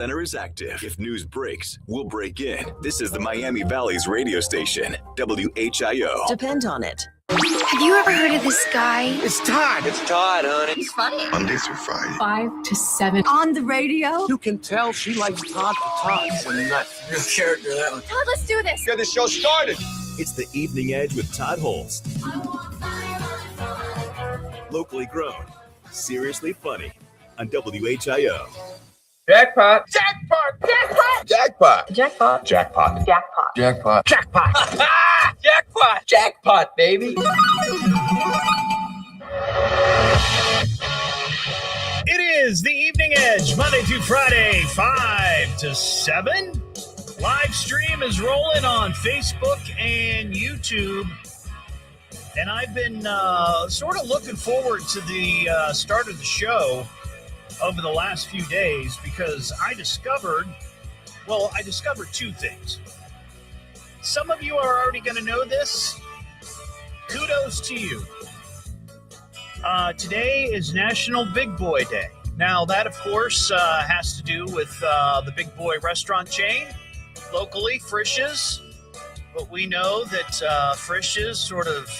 Center is active. If news breaks, we'll break in. This is the Miami Valley's radio station, WHIO. Depend on it. Have you ever heard of this guy? It's Todd. It's Todd, honey. He's funny. Monday through Friday. 5 to 7. On the radio? You can tell she likes Todd to talk. He's a nut. Real character, that one. Todd, let's do this. Get the show started. It's the Evening Edge with Todd Hollst. Locally grown, seriously funny on WHIO. Jackpot. Jackpot! Jackpot. Jackpot! Jackpot. Jackpot! Jackpot. Jackpot. Jackpot. Jackpot, baby. It is the Evening Edge, Monday through Friday, 5 to 7. Live stream is rolling on Facebook and YouTube. And I've been sort of looking forward to the start of the show over the last few days because I discovered two things. Some of you are already going to know this. Kudos to you. Today is National Big Boy Day. Now, that, of course, has to do with the Big Boy restaurant chain locally, Frisch's. But we know that Frisch's sort of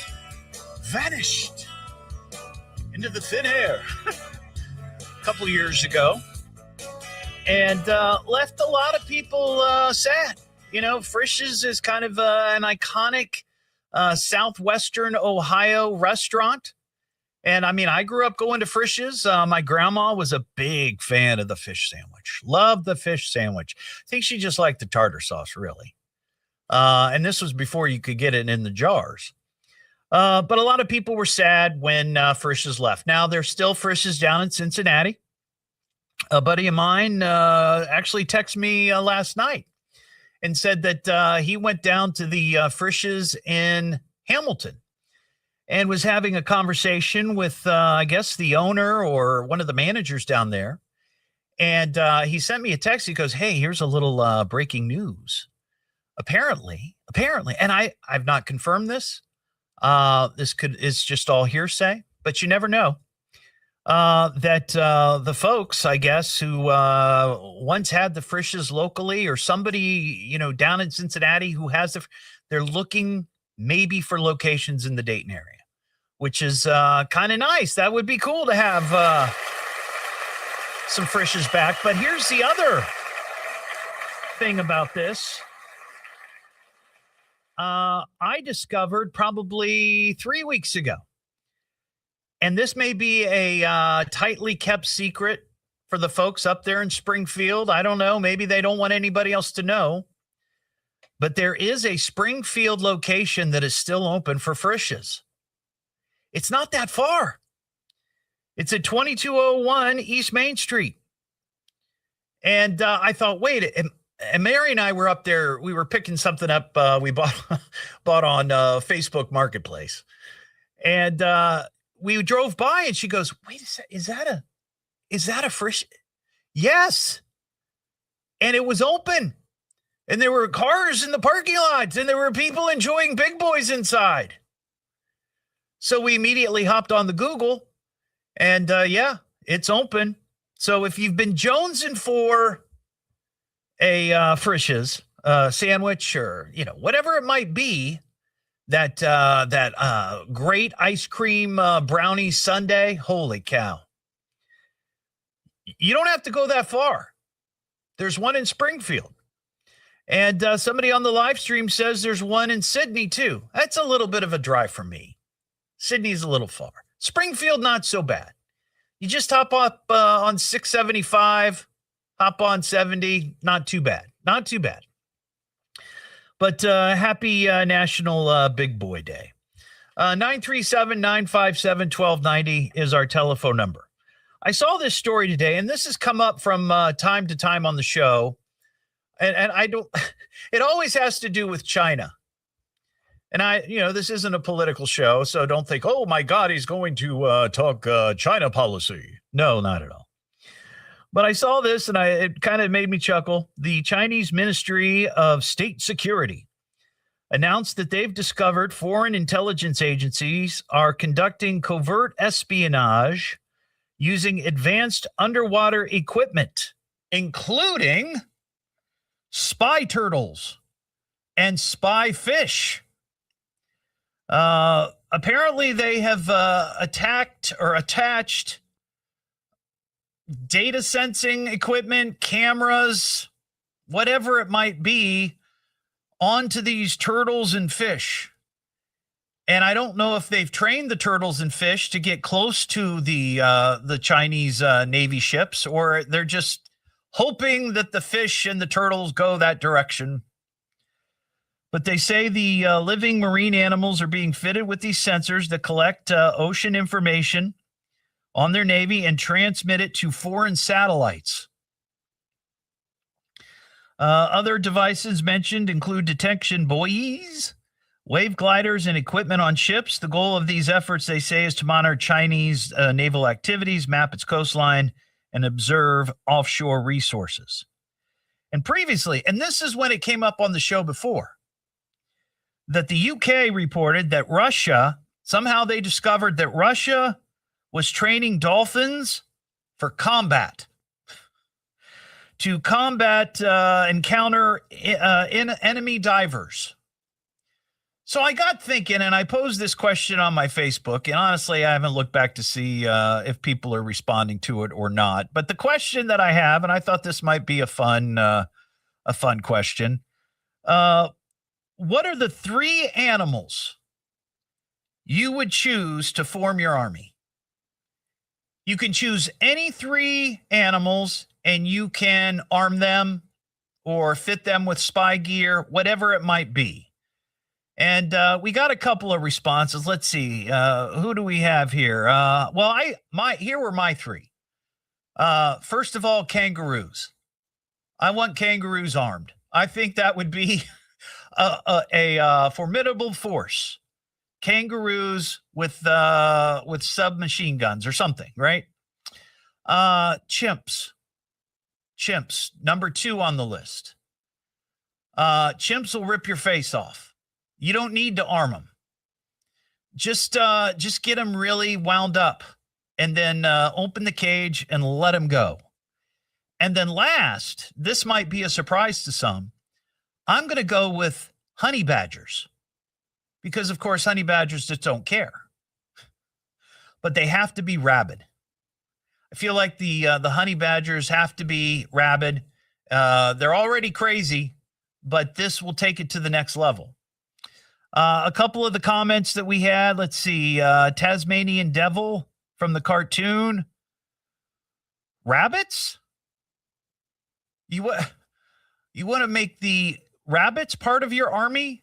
vanished into the thin air a couple years ago and left a lot of people sad. You know, Frisch's is kind of an iconic southwestern Ohio restaurant. And I mean, I grew up going to Frisch's. My grandma was a big fan of the fish sandwich. Loved the fish sandwich. I think she just liked the tartar sauce, really. And this was before you could get it in the jars. But a lot of people were sad when Frisch's left. Now, there's still Frisch's down in Cincinnati. A buddy of mine actually texted me last night and said that he went down to the Frisch's in Hamilton and was having a conversation with, I guess, the owner or one of the managers down there. And he sent me a text. He goes, hey, here's a little breaking news. Apparently, and I've not confirmed this. It's just all hearsay, but you never know. That the folks, I guess, who once had the Frisch's locally or somebody, you know, down in Cincinnati who has they're looking maybe for locations in the Dayton area, which is kind of nice. That would be cool to have some Frisch's back. But here's the other thing about this. I discovered probably 3 weeks ago, and this may be a tightly kept secret for the folks up there in Springfield. I don't know. Maybe they don't want anybody else to know. But there is a Springfield location that is still open for Frisch's. It's not that far. It's at 2201 East Main Street. And I thought, wait, and Mary and I were up there. We were picking something up. We bought on Facebook Marketplace, and we drove by. And she goes, "Wait a second, is that a Frisch?" Yes, and it was open, and there were cars in the parking lots, and there were people enjoying Big Boys inside. So we immediately hopped on the Google, and yeah, it's open. So if you've been jonesing for a Frisch's sandwich or, you know, whatever it might be, that great ice cream brownie sundae, holy cow. You don't have to go that far. There's one in Springfield. And somebody on the live stream says there's one in Sydney too. That's a little bit of a drive for me. Sydney's a little far. Springfield, not so bad. You just hop up on 675, hop on 70, not too bad. Not too bad. But happy National Big Boy Day. 937-957-1290 is our telephone number. I saw this story today, and this has come up from time to time on the show. And I don't, it always has to do with China. And this isn't a political show, so don't think, oh my God, he's going to talk China policy. No, not at all. But I saw this and it kind of made me chuckle. The Chinese Ministry of State Security announced that they've discovered foreign intelligence agencies are conducting covert espionage using advanced underwater equipment including spy turtles and spy fish. Apparently, they have attacked or attached data sensing equipment, cameras, whatever it might be, onto these turtles and fish. And I don't know if they've trained the turtles and fish to get close to the Chinese Navy ships, or they're just hoping that the fish and the turtles go that direction. But they say the living marine animals are being fitted with these sensors that collect ocean information on their Navy and transmit it to foreign satellites. Other devices mentioned include detection buoys, wave gliders, and equipment on ships. The goal of these efforts, they say, is to monitor Chinese naval activities, map its coastline, and observe offshore resources. And previously, and this is when it came up on the show before, that the UK reported that Russia, somehow they discovered that Russia was training dolphins for combat, to combat and counter enemy divers. So I got thinking, and I posed this question on my Facebook, and honestly, I haven't looked back to see if people are responding to it or not. But the question that I have, and I thought this might be a fun question, what are the 3 animals you would choose to form your army? You can choose any 3 animals, and you can arm them or fit them with spy gear, whatever it might be. And we got a couple of responses. Let's see. Who do we have here? Here were my 3. First of all, kangaroos. I want kangaroos armed. I think that would be a formidable force. Kangaroos with submachine guns or something, right? Chimps, number 2 on the list. Chimps will rip your face off. You don't need to arm them. Just get them really wound up, and then open the cage and let them go. And then last, this might be a surprise to some, I'm going to go with honey badgers. Because, of course, honey badgers just don't care. But they have to be rabid. I feel like the honey badgers have to be rabid. They're already crazy, but this will take it to the next level. A couple of the comments that we had, let's see. Tasmanian Devil from the cartoon. Rabbits? You want to make the rabbits part of your army?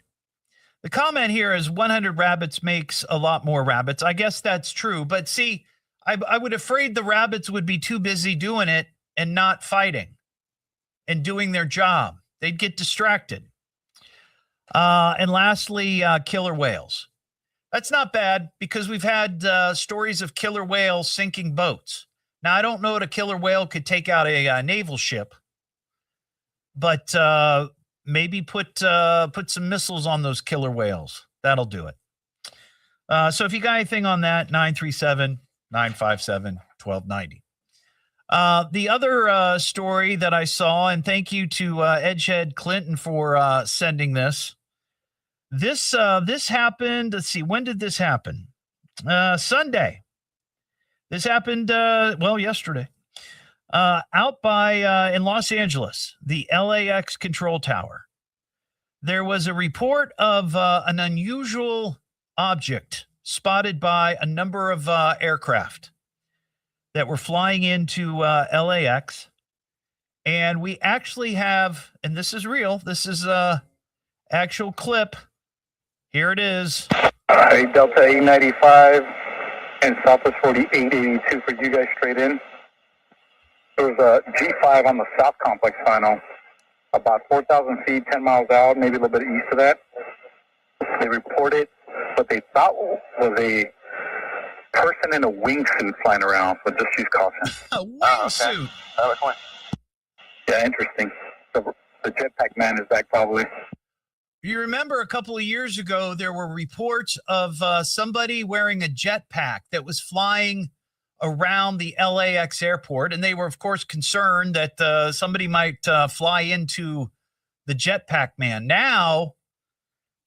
The comment here is 100 rabbits makes a lot more rabbits. I guess that's true. But see, I would afraid the rabbits would be too busy doing it and not fighting and doing their job. They'd get distracted. And lastly, killer whales. That's not bad because we've had stories of killer whales sinking boats. Now, I don't know that a killer whale could take out a naval ship, but maybe put some missiles on those killer whales. That'll do it. So if you got anything on that, 937-957-1290. The other story that I saw, and thank you to Edgehead Clinton for sending this. This happened. Let's see. When did this happen? Sunday. This happened, yesterday. Out by in Los Angeles, the LAX control tower. There was a report of an unusual object spotted by a number of aircraft that were flying into LAX. And we actually have, and this is real, this is a actual clip. Here it is. All right, Delta 895 and Southwest 4882 for you guys straight in. There was a G5 on the South Complex final, about 4,000 feet, 10 miles out, maybe a little bit east of that. They reported what they thought was a person in a wingsuit flying around, but just use caution. A wingsuit. Okay. Yeah, interesting. The jetpack man is back probably. You remember a couple of years ago, there were reports of somebody wearing a jetpack that was flying around the LAX airport, and they were, of course, concerned that somebody might fly into the jetpack man. Now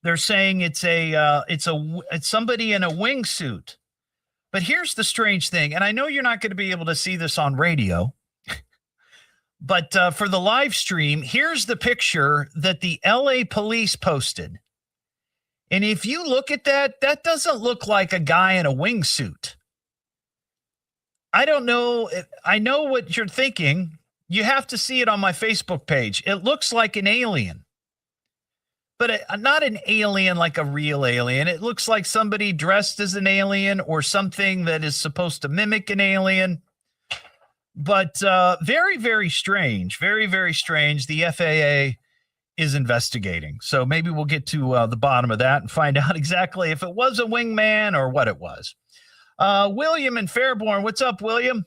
they're saying it's somebody in a wingsuit. But here's the strange thing, and I know you're not going to be able to see this on radio, but for the live stream, here's the picture that the LA police posted. And if you look at that, that doesn't look like a guy in a wingsuit. I don't know. I know what you're thinking. You have to see it on my Facebook page. It looks like an alien. But not an alien like a real alien. It looks like somebody dressed as an alien or something that is supposed to mimic an alien. But very, very strange. Very, very strange. The FAA is investigating. So maybe we'll get to the bottom of that and find out exactly if it was a wingman or what it was. William in Fairborn. What's up, William?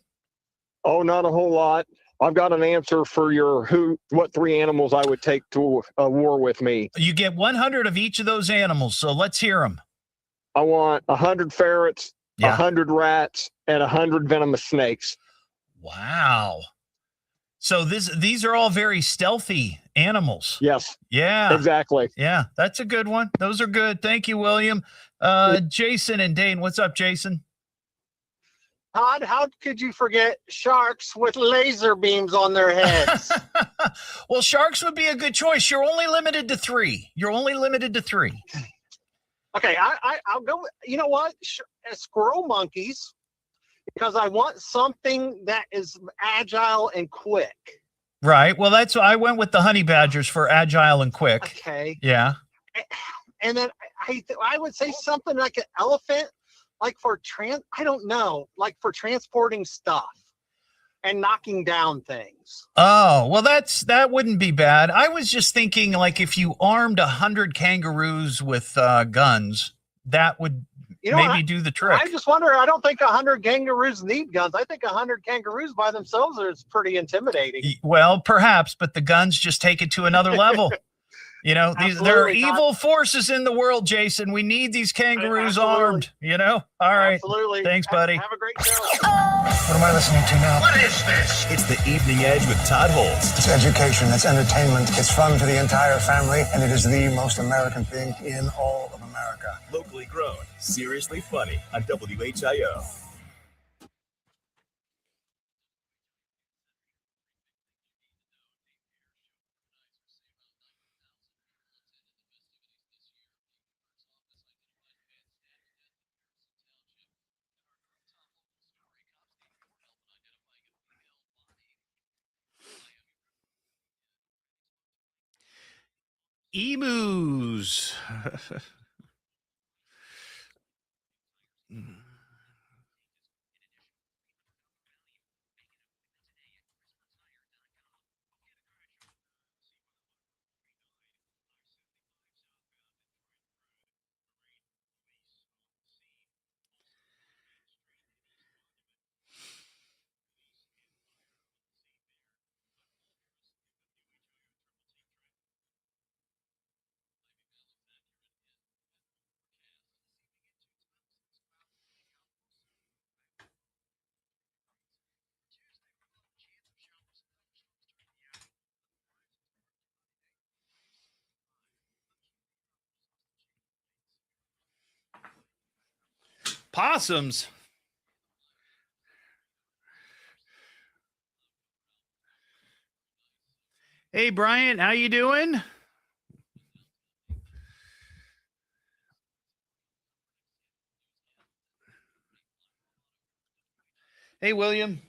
Oh, not a whole lot. I've got an answer for your what 3 animals I would take to a war with me. You get 100 of each of those animals, so let's hear them. I want 100 ferrets, 100 rats, and 100 venomous snakes. Wow. So these are all very stealthy animals. Yes. Yeah. Exactly. Yeah, that's a good one. Those are good. Thank you, William. Jason and Dane. What's up, Jason? Todd, how could you forget sharks with laser beams on their heads? Well, sharks would be a good choice. You're only limited to 3. Okay, I'll go with, you know what? Squirrel monkeys, because I want something that is agile and quick. Right. Well, that's I went with the honey badgers for agile and quick. Okay. Yeah. And then I would say something like an elephant. Like for I don't know, like for transporting stuff and knocking down things. Oh, well, that wouldn't be bad. I was just thinking, like, if you armed 100 kangaroos with guns, that would maybe do the trick. I just wonder, I don't think 100 kangaroos need guns. I think 100 kangaroos by themselves is pretty intimidating. Well, perhaps, but the guns just take it to another level. You know, there are evil forces in the world, Jason. We need these kangaroos armed, you know? All right. Absolutely. Thanks, buddy. Have a great show. What am I listening to now? What is this? It's the Evening Edge with Todd Hollst. It's education, it's entertainment, it's fun for the entire family, and it is the most American thing in all of America. Locally grown, seriously funny on WHIO. Emus. Possums. Hey, Brian, how you doing? Hey, William.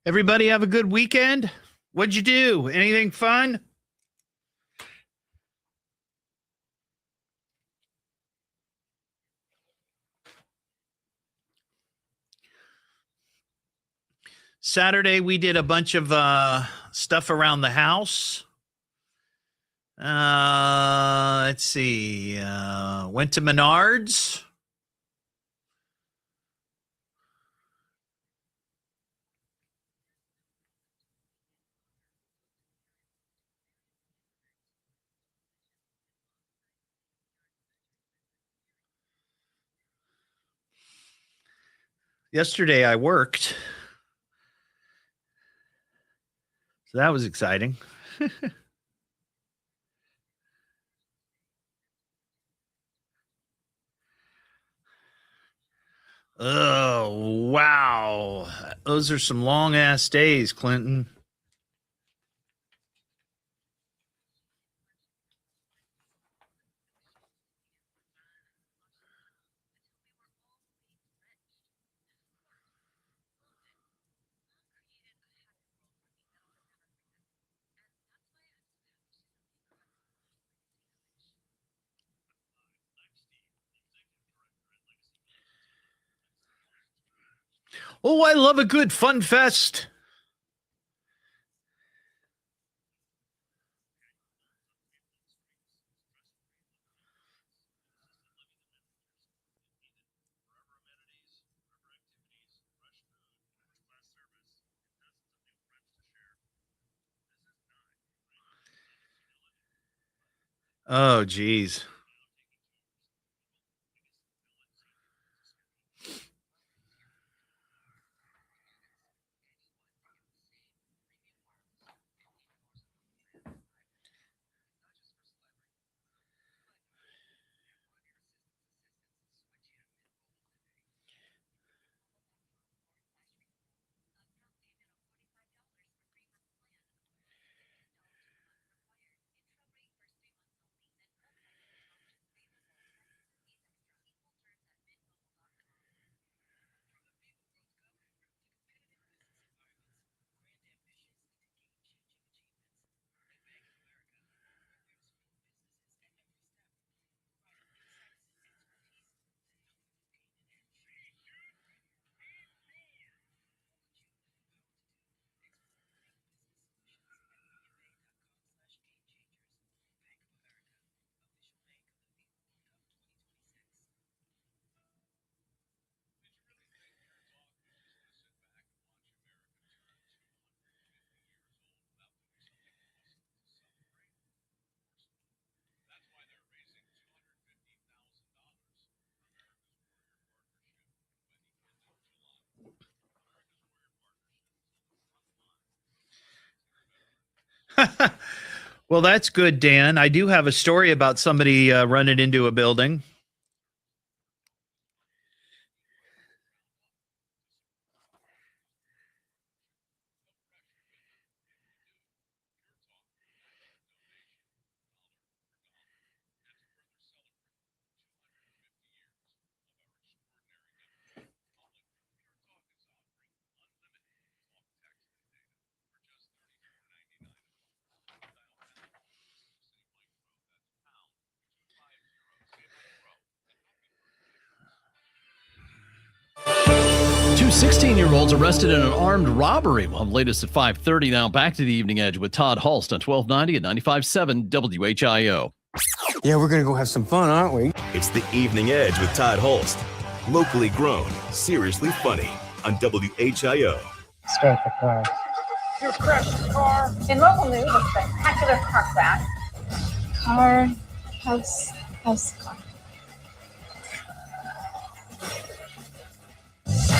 Everybody have a good weekend? What'd you do? Anything fun? Saturday, we did a bunch of stuff around the house. Let's see. Went to Menards. Yesterday, I worked. So that was exciting. Oh, wow. Those are some long ass days, Clinton. Oh, I love a good fun fest. Oh, geez. Well, that's good, Dan. I do have a story about somebody running into a building. Two 16-year-olds arrested in an armed robbery. Well, latest at 5:30 now. Back to the Evening Edge with Todd Hollst on 1290 and 95.7 WHIO. Yeah, we're going to go have some fun, aren't we? It's the Evening Edge with Todd Hollst. Locally grown, seriously funny on WHIO. Start the car. Your crashed car. In local news, a spectacular car crash. House car.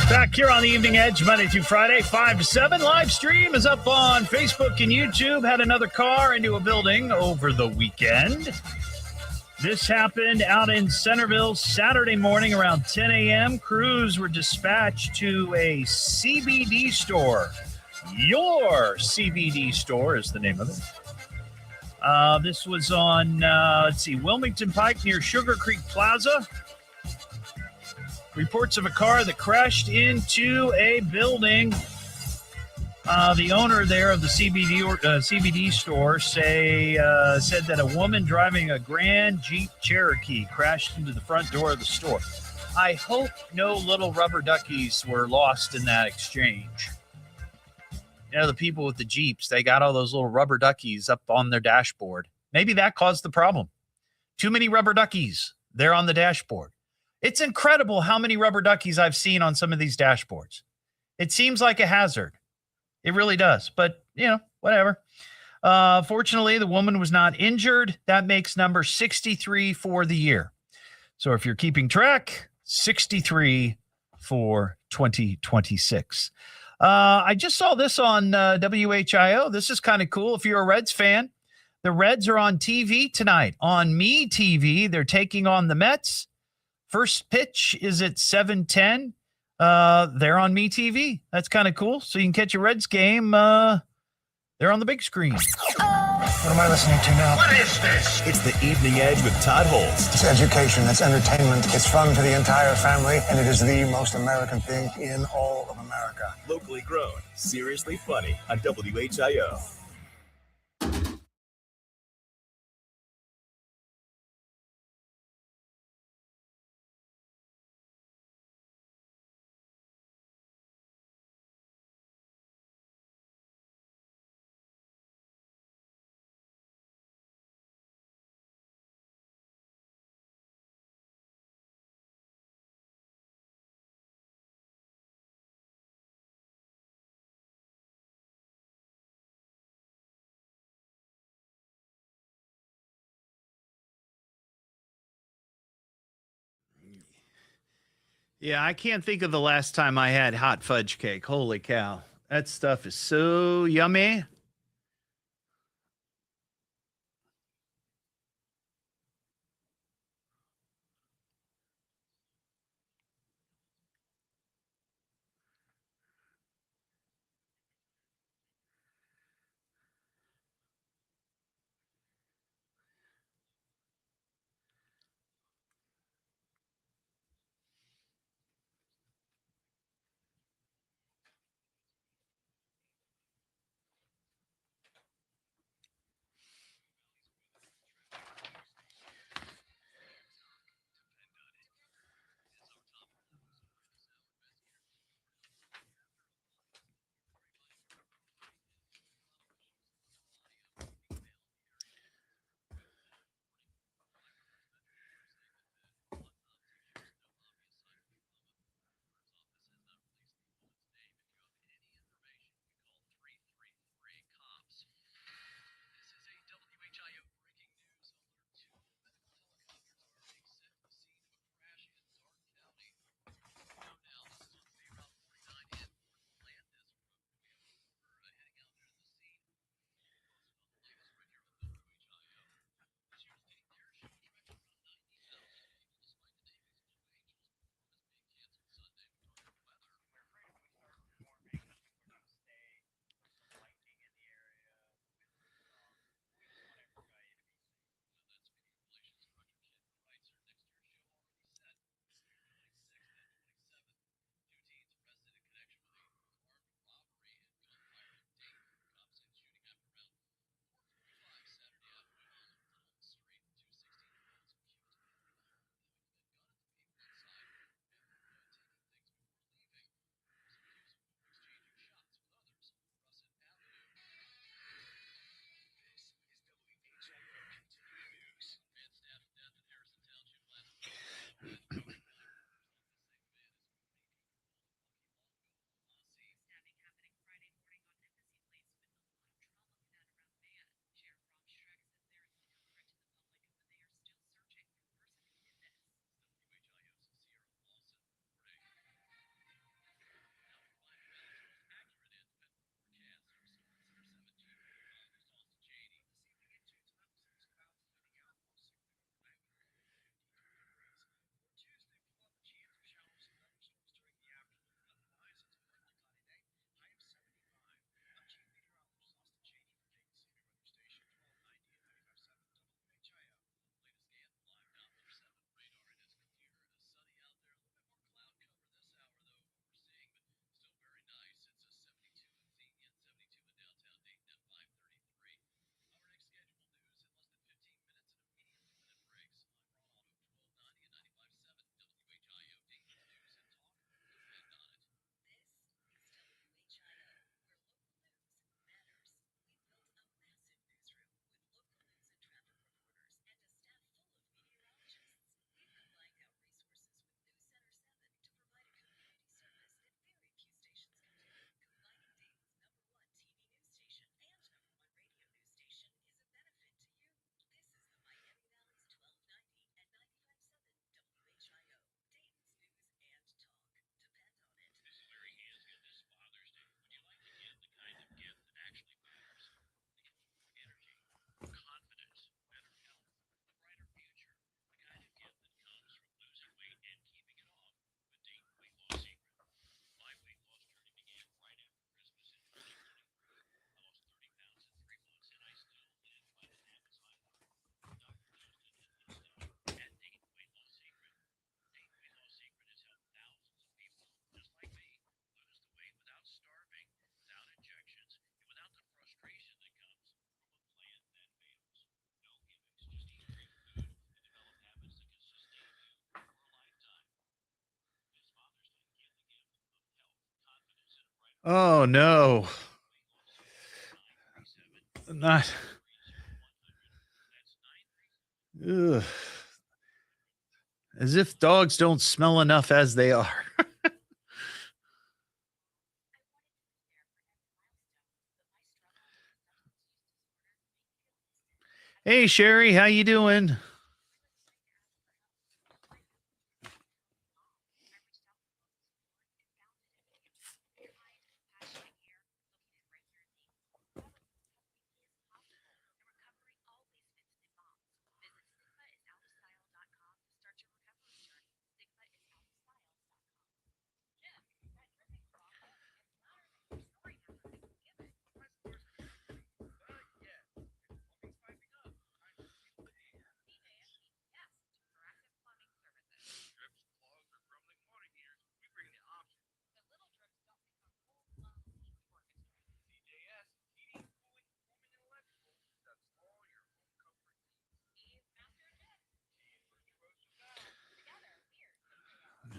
Back here on the Evening Edge, Monday through Friday, 5 to 7. Live stream is up on Facebook and YouTube. Had another car into a building over the weekend. This happened out in Centerville Saturday morning around 10 a.m. Crews were dispatched to a CBD store. Your CBD store is the name of it. This was on, Wilmington Pike near Sugar Creek Plaza. Reports of a car that crashed into a building The owner there of the CBD store said that a woman driving a Grand Jeep Cherokee crashed into the front door of the store. I hope no little rubber duckies were lost in that exchange. You know, the people with the Jeeps, they got all those little rubber duckies up on their dashboard. Maybe that caused the problem. Too many rubber duckies. They're on the dashboard. It's incredible how many rubber duckies I've seen on some of these dashboards. It seems like a hazard. It really does. But, whatever. Fortunately, the woman was not injured. That makes number 63 for the year. So if you're keeping track, 63 for 2026. I just saw this on WHIO. This is kind of cool. If you're a Reds fan, the Reds are on TV tonight. On MeTV, they're taking on the Mets. First pitch is at 7:10. They're on MeTV. That's kind of cool. So you can catch a Reds game. They're on the big screen. What am I listening to now? What is this? It's the Evening Edge with Todd Hollst. It's education, it's entertainment, it's fun for the entire family, and it is the most American thing in all of America. Locally grown, seriously funny on WHIO. Yeah, I can't think of the last time I had hot fudge cake. Holy cow. That stuff is so yummy. Oh no. Not. Ugh. As if dogs don't smell enough as they are. Hey Sherry, how you doing?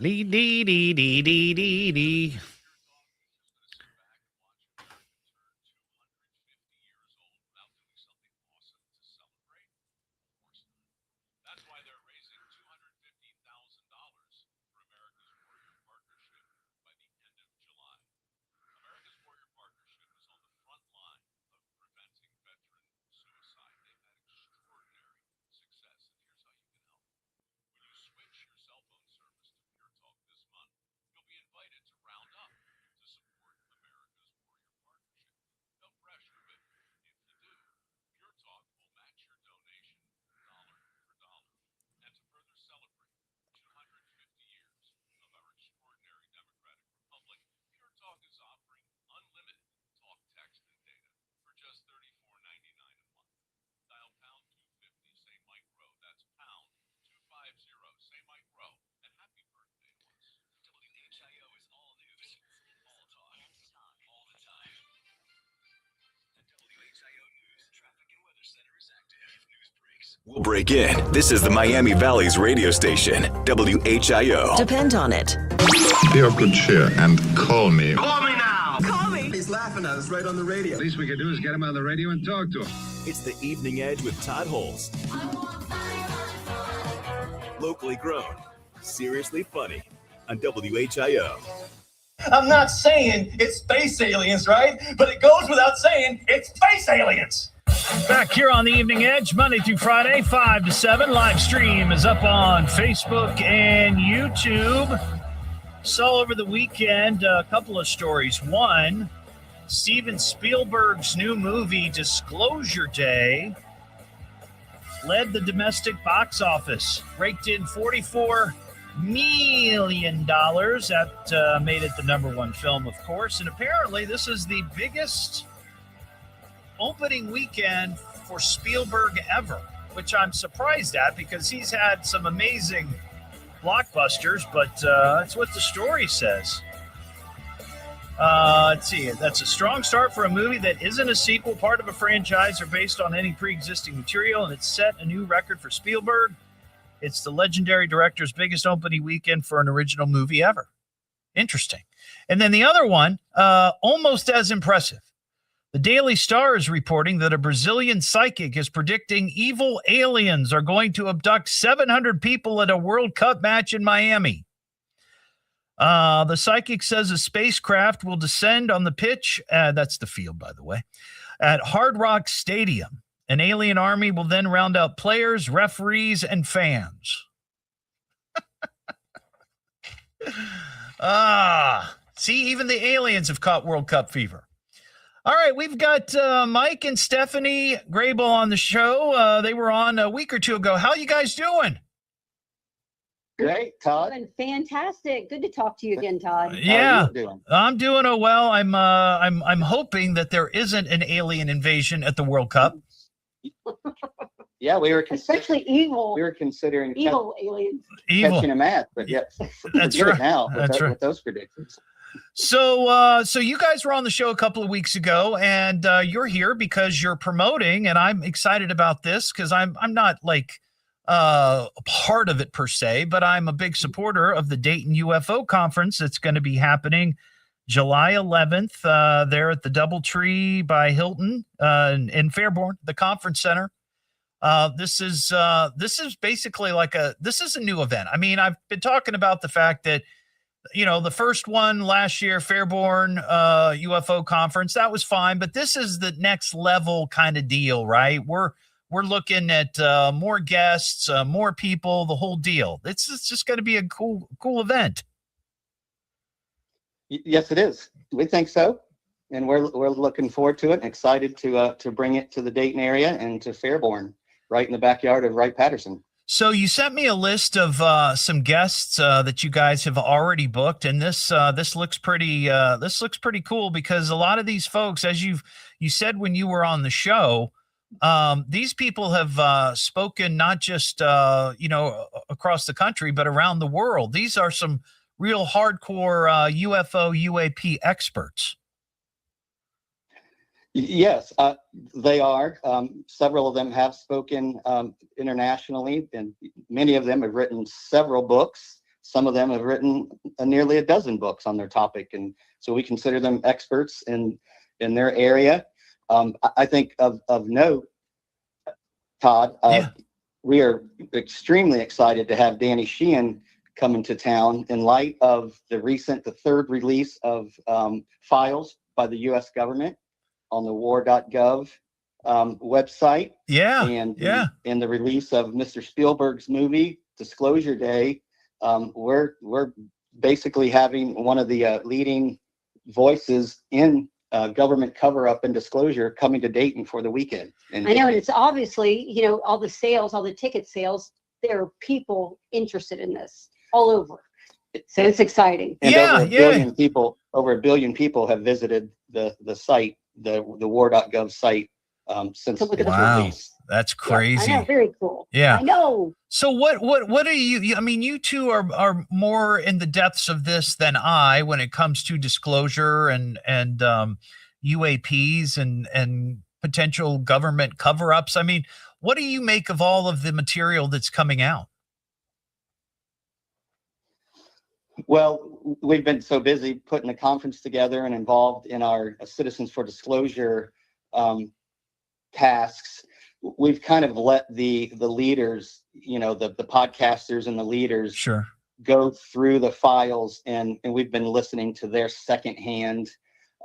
Dee dee dee dee dee dee dee. We'll break in. This is the Miami Valley's radio station, WHIO. Depend on it. Be of good cheer and call me. Call me now. Call me. He's laughing at us right on the radio. Least we can do is get him on the radio and talk to him. It's the Evening Edge with Todd Hollst. Locally grown, seriously funny on WHIO. I'm not saying it's space aliens, right? But it goes without saying it's space aliens. Back here on the Evening Edge, Monday through Friday, 5 to 7. Live stream is up on Facebook and YouTube. Saw over the weekend a couple of stories. One, Steven Spielberg's new movie, Disclosure Day, led the domestic box office. Raked in $44 million. That made it the number one film, of course. And apparently this is the biggest opening weekend for Spielberg ever, which I'm surprised at because he's had some amazing blockbusters, but that's what the story says. Let's see. That's a strong start for a movie that isn't a sequel, part of a franchise, or based on any pre-existing material, and it's set a new record for Spielberg. It's the legendary director's biggest opening weekend for an original movie ever. Interesting. And then the other one, almost as impressive. The Daily Star is reporting that a Brazilian psychic is predicting evil aliens are going to abduct 700 people at a World Cup match in Miami. The psychic says a spacecraft will descend on the pitch. That's the field, by the way, at Hard Rock Stadium. An alien army will then round out players, referees, and fans. See, even the aliens have caught World Cup fever. All right, we've got Mike and Stephanie Grable on the show. They were on a week or two ago. How you guys doing? Great, Todd. Doing fantastic. Good to talk to you again, Todd. How are you doing? I'm doing well. I'm hoping that there isn't an alien invasion at the World Cup. Yeah, we were especially evil. We were considering evil aliens. Catching them at, but yeah, that's right. Now That's right. With those predictions. So you guys were on the show a couple of weeks ago, and you're here because you're promoting, and I'm excited about this because I'm not like a part of it per se, but I'm a big supporter of the Dayton UFO conference that's going to be happening July 11th, there at the DoubleTree by Hilton in Fairborn, the conference center. This is basically this is a new event. I mean, I've been talking about the fact that, the first one last year, Fairborn UFO conference, that was fine, but this is the next level kind of deal, right? We're looking at more guests, more people, the whole deal. It's just going to be a cool event. Yes, it is. We think so, and we're looking forward to it and excited to bring it to the Dayton area and to Fairborn, right in the backyard of Wright-Patterson. So you sent me a list of some guests that you guys have already booked, and this looks pretty cool because a lot of these folks, as you said when you were on the show, these people have spoken not just across the country but around the world. These are some real hardcore UFO UAP experts. Yes, they are. Several of them have spoken internationally, and many of them have written several books. Some of them have written nearly a dozen books on their topic, and so we consider them experts in their area. I think of note, Todd, we are extremely excited to have Danny Sheehan coming to town in light of the third release of files by the U.S. government on the war.gov website. And the release of Mr. Spielberg's movie, Disclosure Day. We're basically having one of the leading voices in government cover-up and disclosure coming to Dayton for the weekend. I know, and it's obviously, all the sales, all the ticket sales, there are people interested in this all over. So it's exciting. And over a billion people have visited the site, the war.gov site since its release. That's crazy. I know, very cool. Yeah. I know. So what are you, I mean, you two are more in the depths of this than I when it comes to disclosure and UAPs and potential government cover-ups. I mean, what do you make of all of the material that's coming out? Well, we've been so busy putting a conference together and involved in our Citizens for Disclosure tasks. We've kind of let the leaders, the podcasters and the leaders go through the files, and we've been listening to their secondhand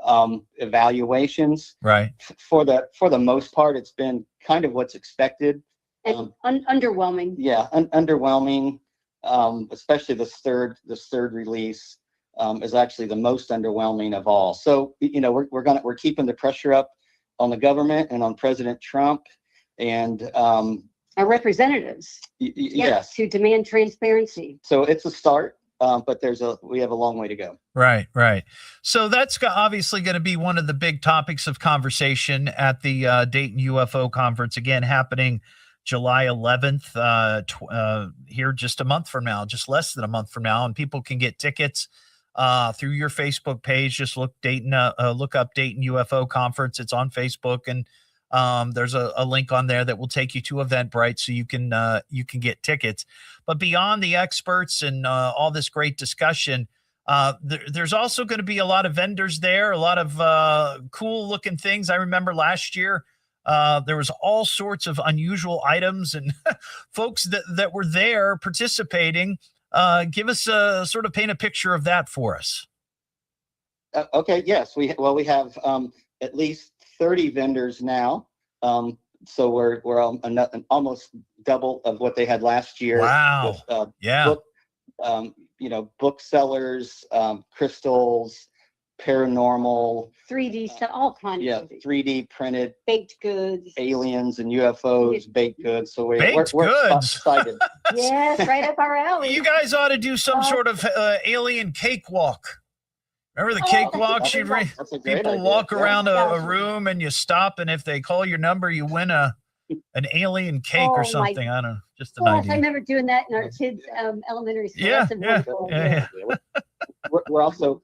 evaluations. Right. For the most part, it's been kind of what's expected. And underwhelming. Yeah, underwhelming. Especially this third release is actually the most underwhelming of all. So we're keeping the pressure up on the government and on President Trump and our representatives. Yes, to demand transparency. So it's a start, but we have a long way to go. Right. So that's obviously going to be one of the big topics of conversation at the Dayton UFO conference, again happening July 11th, here just a month from now, just less than a month from now, and people can get tickets through your Facebook page. Just look up Dayton UFO Conference. It's on Facebook, and there's a link on there that will take you to Eventbrite, so you can get tickets. But beyond the experts and all this great discussion, there's also going to be a lot of vendors there, a lot of cool looking things. I remember last year, there was all sorts of unusual items and folks that were there participating. Give us paint a picture of that for us. Okay. Yes. We have at least 30 vendors now. So we're almost double of what they had last year. Wow. With, booksellers, crystals, paranormal, 3D stuff, all kinds of 3D printed baked goods, aliens and UFOs, baked goods. So we're excited. Yes, right up our alley. You guys ought to do some sort of alien cakewalk. Remember the cakewalk? People walk around a room and you stop, and if they call your number, you win an alien cake or something. I don't know, just an idea. I remember doing that in our kids' elementary school. Yeah. We're also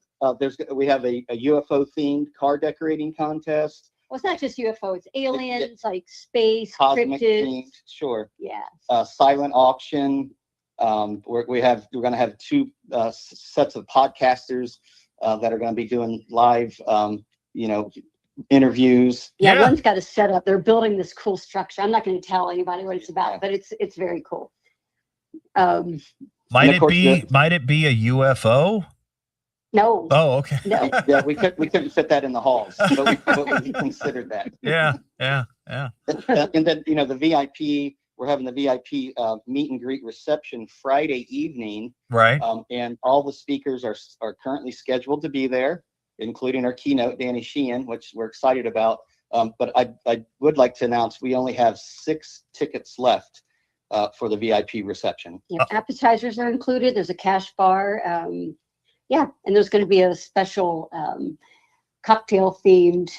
we have a UFO themed car decorating contest. Well, it's not just UFO; it's aliens, like space, cosmic cryptids. Themed, sure. Yeah. Silent auction. We're going to have two sets of podcasters that are going to be doing live, interviews. Yeah, one's got a setup. They're building this cool structure. I'm not going to tell anybody what it's about, but it's very cool. Might it be a UFO? No. Oh, okay. No. Yeah, we couldn't fit that in the halls, but we considered that. Yeah. And then the VIP, we're having the VIP meet and greet reception Friday evening. Right. And all the speakers are currently scheduled to be there, including our keynote, Danny Sheehan, which we're excited about. But I would like to announce we only have 6 tickets left for the VIP reception. Yeah, appetizers are included. There's a cash bar. And there's going to be a special cocktail themed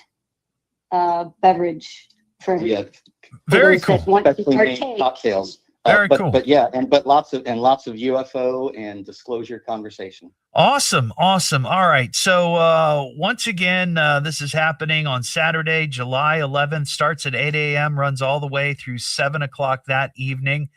beverage for very those cool. that want to Especially named partake. cocktails. Very cool. But lots of UFO and disclosure conversation. Awesome. All right. So once again, this is happening on Saturday, July 11th. Starts at 8 a.m. runs all the way through 7 o'clock that evening.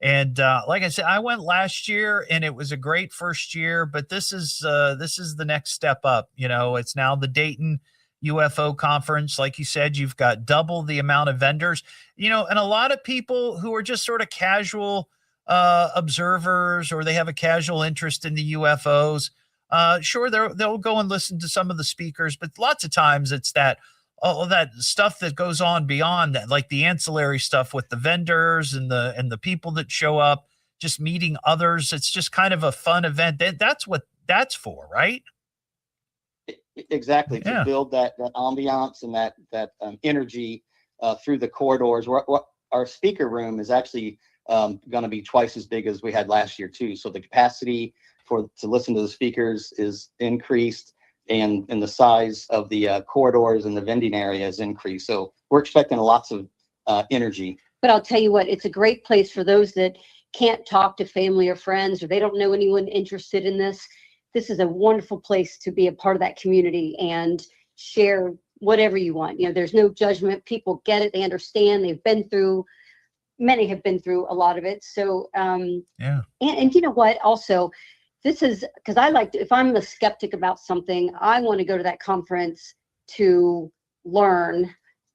And like I said, I went last year and it was a great first year, but this is the next step up. It's now the Dayton UFO conference. Like you said, you've got double the amount of vendors, and a lot of people who are just sort of casual observers, or they have a casual interest in the UFOs. Sure, they'll go and listen to some of the speakers, but lots of times it's all of that stuff that goes on beyond that, like the ancillary stuff with the vendors and the people that show up, just meeting others. It's just kind of a fun event. That's what that's for, right? Exactly, to build that ambiance and that energy through the corridors. Our speaker room is actually going to be twice as big as we had last year too. So the capacity to listen to the speakers is increased, and the size of the corridors and the vending area is increased. So we're expecting lots of energy. But I'll tell you what, it's a great place for those that can't talk to family or friends, or they don't know anyone interested in this. This is a wonderful place to be a part of that community and share whatever you want. There's no judgment. People get it. They understand. Many have been through a lot of it. So, and you know what, also, this is because if I'm the skeptic about something, I want to go to that conference to learn,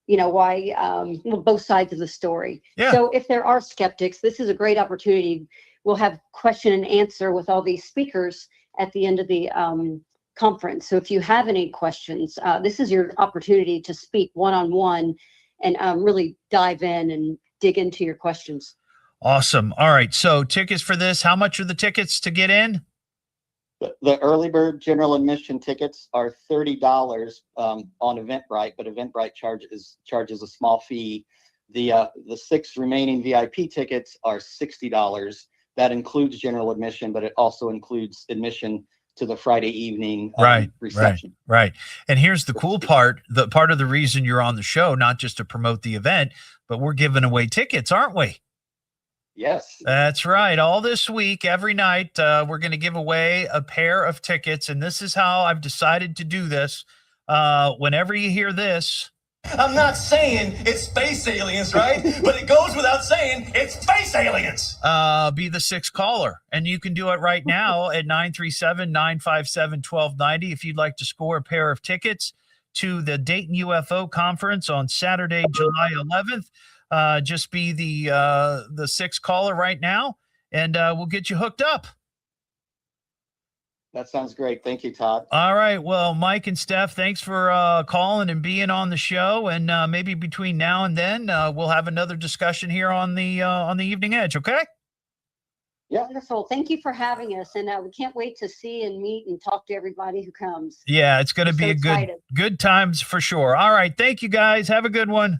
why, both sides of the story. Yeah. So if there are skeptics, this is a great opportunity. We'll have question and answer with all these speakers at the end of the conference. So if you have any questions, this is your opportunity to speak one-on-one and really dive in and dig into your questions. Awesome. All right. So tickets for this, how much are the tickets to get in? The early bird general admission tickets are $30 on Eventbrite, but Eventbrite charges a small fee. The 6 remaining VIP tickets are $60. That includes general admission, but it also includes admission to the Friday evening reception. Right. And here's the cool part. The part of the reason you're on the show, not just to promote the event, but we're giving away tickets, aren't we? Yes. That's right. All this week, every night, we're going to give away a pair of tickets. And this is how I've decided to do this. Whenever you hear this, I'm not saying it's space aliens, right? But it goes without saying it's space aliens. Be the 6th caller. And you can do it right now at 937-957-1290 if you'd like to score a pair of tickets to the Dayton UFO conference on Saturday, July 11th. Just be the 6th caller right now, and we'll get you hooked up. That sounds great. Thank you, Todd. All right. Well, Mike and Steph, thanks for calling and being on the show. And maybe between now and then, we'll have another discussion here on the Evening Edge. Okay. Yeah. Wonderful. Thank you for having us, and we can't wait to see and meet and talk to everybody who comes. Yeah, it's going to be good times for sure. All right. Thank you, guys. Have a good one.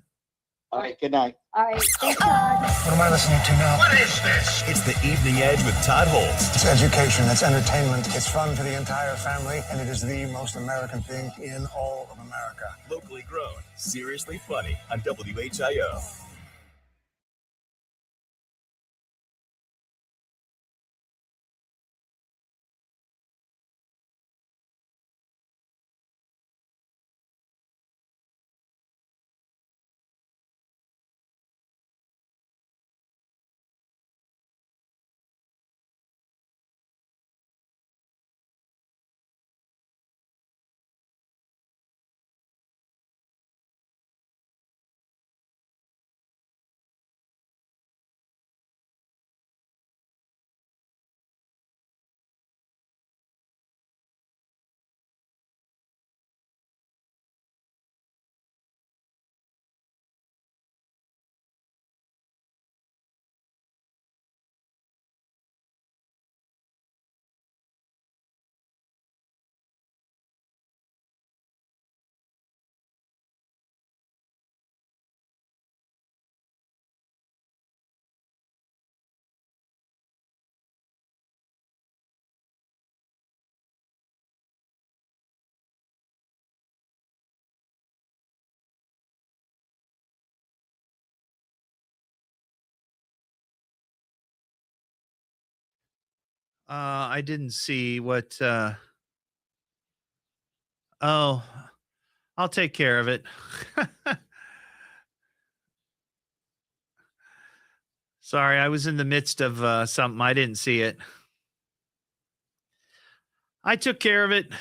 All right. Good night. All right. Thanks, Todd. What am I listening to now? What is this? It's the Evening Edge with Todd Hollst. It's education, it's entertainment, it's fun for the entire family, and it is the most American thing in all of America. Locally grown, seriously funny on WHIO. I didn't see what. Oh, I'll take care of it. Sorry, I was in the midst of something. I didn't see it. I took care of it.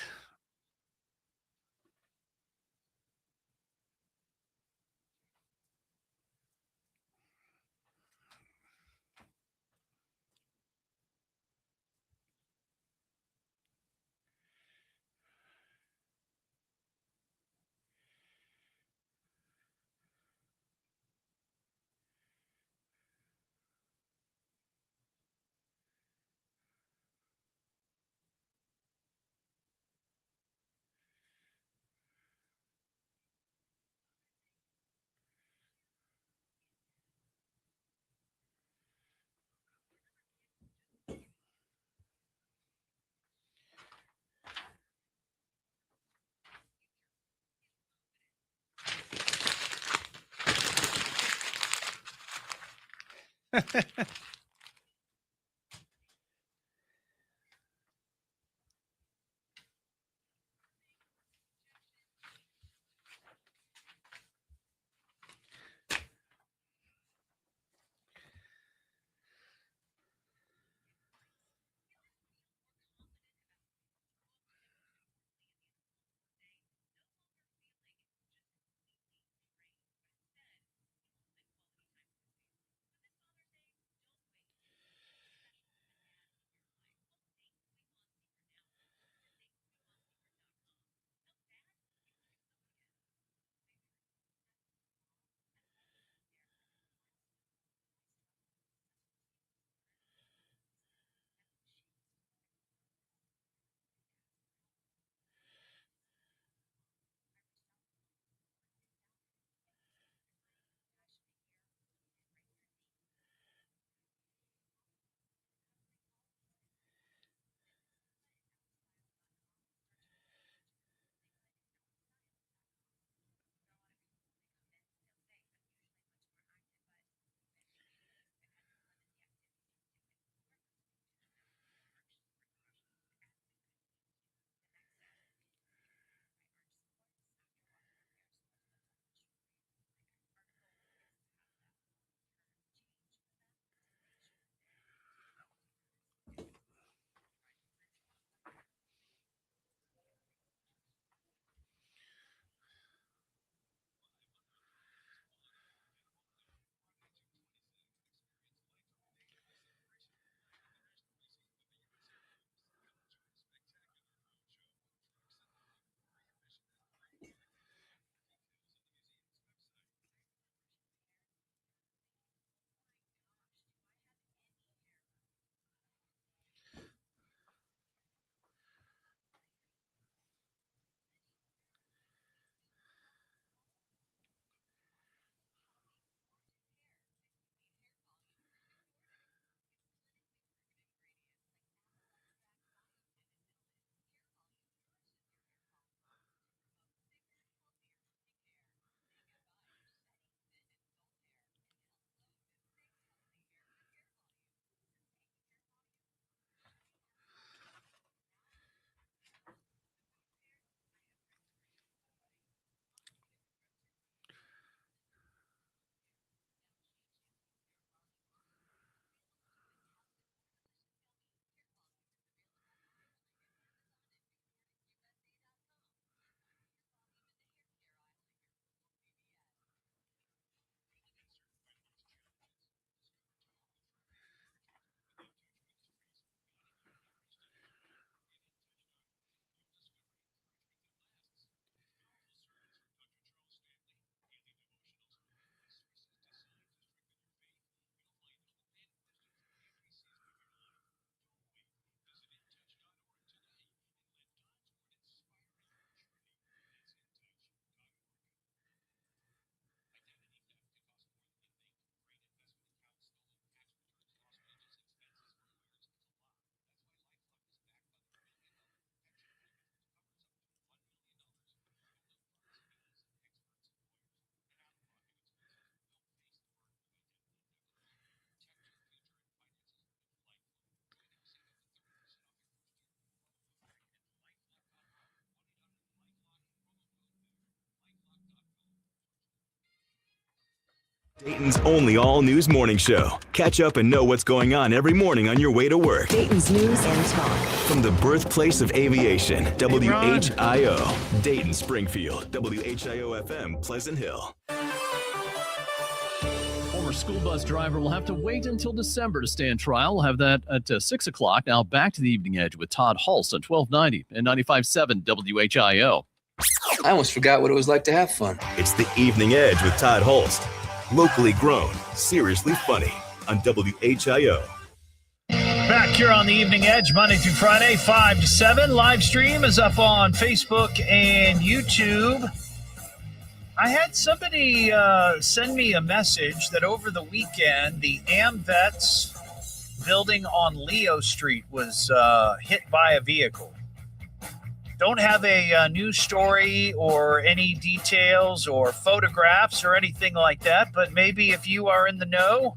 Dayton's only all-news morning show. Catch up and know what's going on every morning on your way to work. Dayton's news and talk. From the birthplace of aviation, WHIO, Dayton, Springfield, WHIO-FM, Pleasant Hill. Former school bus driver will have to wait until December to stand trial. We'll have that at 6 o'clock. Now back to the Evening Edge with Todd Hollst on 1290 and 95.7 WHIO. I almost forgot what it was like to have fun. It's the Evening Edge with Todd Hollst. Locally grown, seriously funny on WHIO. Back here on the Evening Edge, Monday through Friday, 5 to 7. Live stream is up on Facebook and YouTube. I had somebody send me a message that over the weekend, the AmVets building on Leo Street was hit by a vehicle. Don't have a news story or any details or photographs or anything like that, but maybe if you are in the know,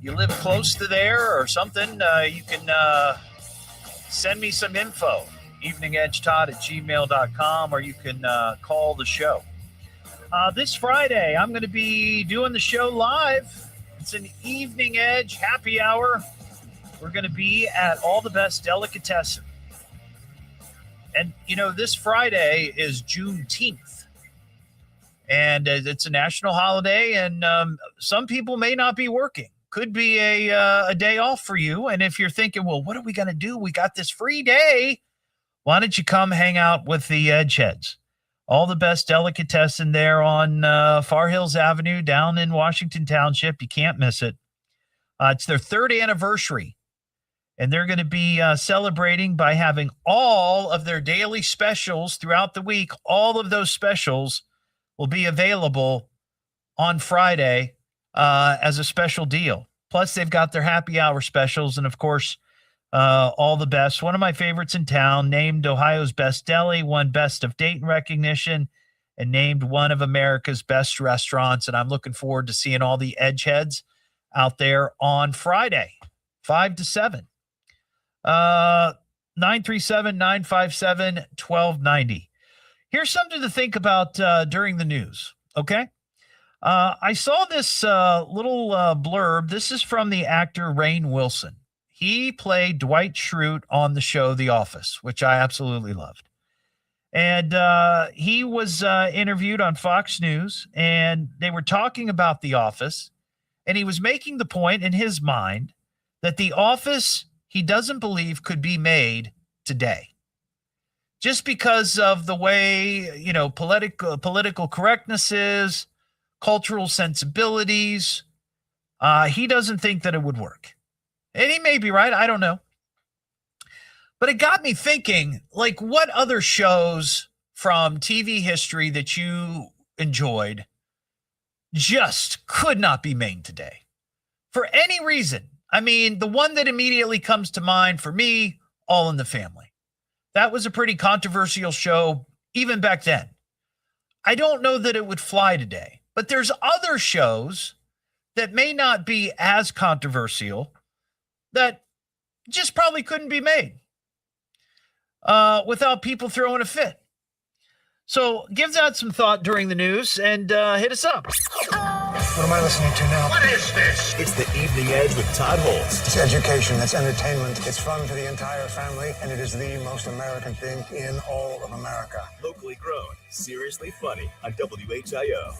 you live close to there or something, you can send me some info. eveningedgetodd@gmail.com, or you can call the show. This Friday, I'm going to be doing the show live. It's an Evening Edge happy hour. We're going to be at All the Best Delicatessen. And, you know, this Friday is Juneteenth. And it's a national holiday, and some people may not be working. Could be a day off for you. And if you're thinking, well, what are we going to do? We got this free day. Why don't you come hang out with the Edgeheads? All the Best Delicatessen there on Far Hills Avenue down in Washington Township. You can't miss it. It's their 3rd anniversary. And they're going to be celebrating by having all of their daily specials throughout the week. All of those specials will be available on Friday as a special deal. Plus, they've got their happy hour specials. And, of course, All the Best. One of my favorites in town, named Ohio's Best Deli, won Best of Dayton recognition, and named one of America's best restaurants. And I'm looking forward to seeing all the Edgeheads out there on Friday, 5 to 7. 937-957-1290. Here's something to think about during the news, okay? I saw this little blurb. This is from the actor Rainn Wilson. He played Dwight Schrute on the show The Office, which I absolutely loved. And he was interviewed on Fox News, and they were talking about The Office, and he was making the point in his mind that The Office, he doesn't believe, could be made today. Just because of the way, you know, political correctness is, cultural sensibilities, he doesn't think that it would work. And he may be right, I don't know. But it got me thinking, like, what other shows from TV history that you enjoyed just could not be made today? For any reason. I mean, the one that immediately comes to mind for me, All in the Family. That was a pretty controversial show even back then. I don't know that it would fly today, but there's other shows that may not be as controversial that just probably couldn't be made without people throwing a fit. So give that some thought during the news and hit us up. What am I listening to now? What is this? It's the Evening Edge with Todd Hollst. It's education, it's entertainment, it's fun to the entire family, and it is the most American thing in all of America. Locally grown, seriously funny on WHIO.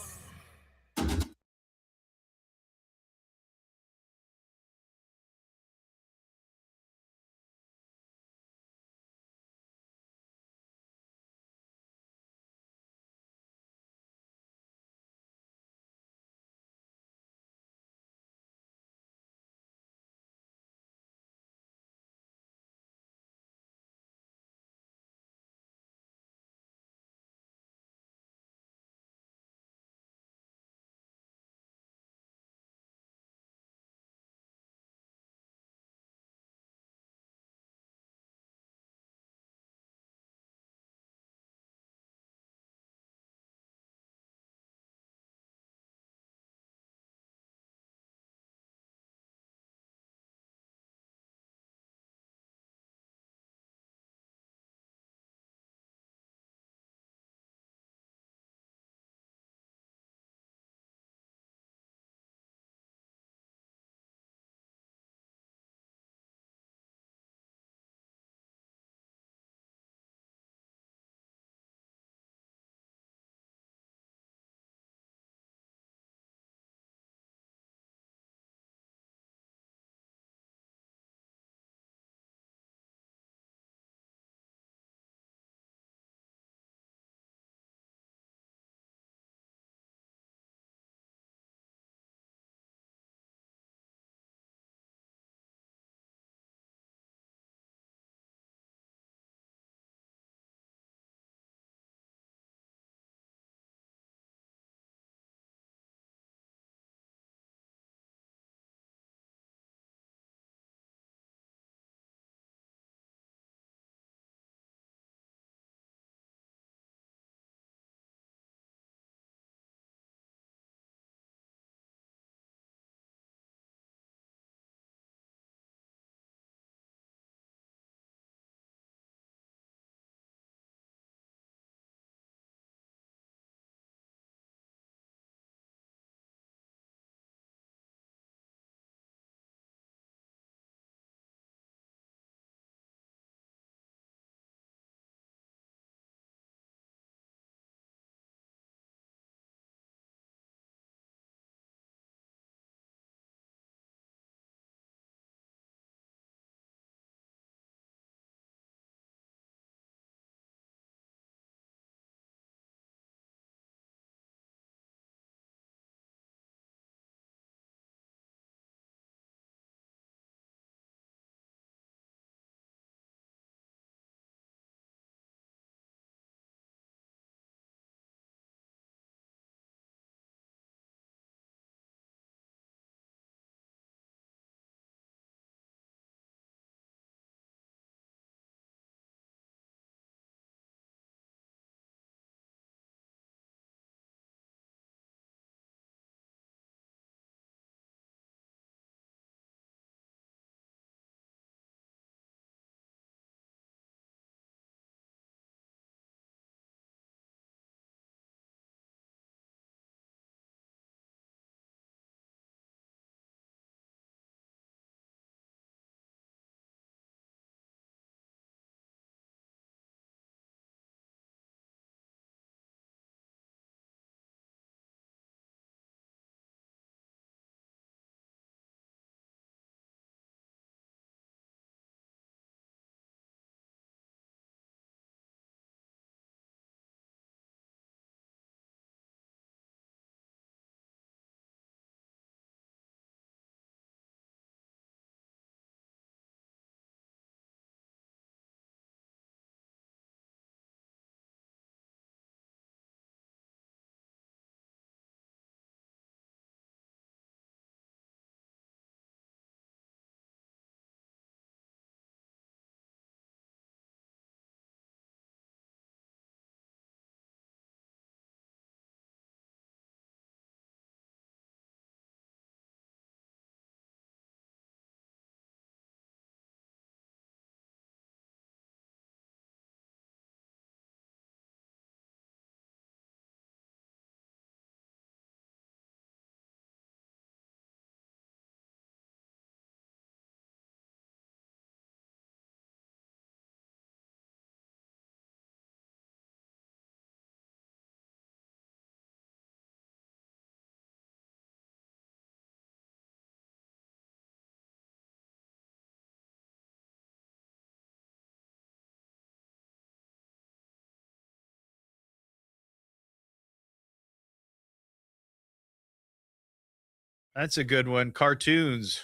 That's a good one. Cartoons.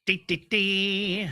Dee, dee, dee.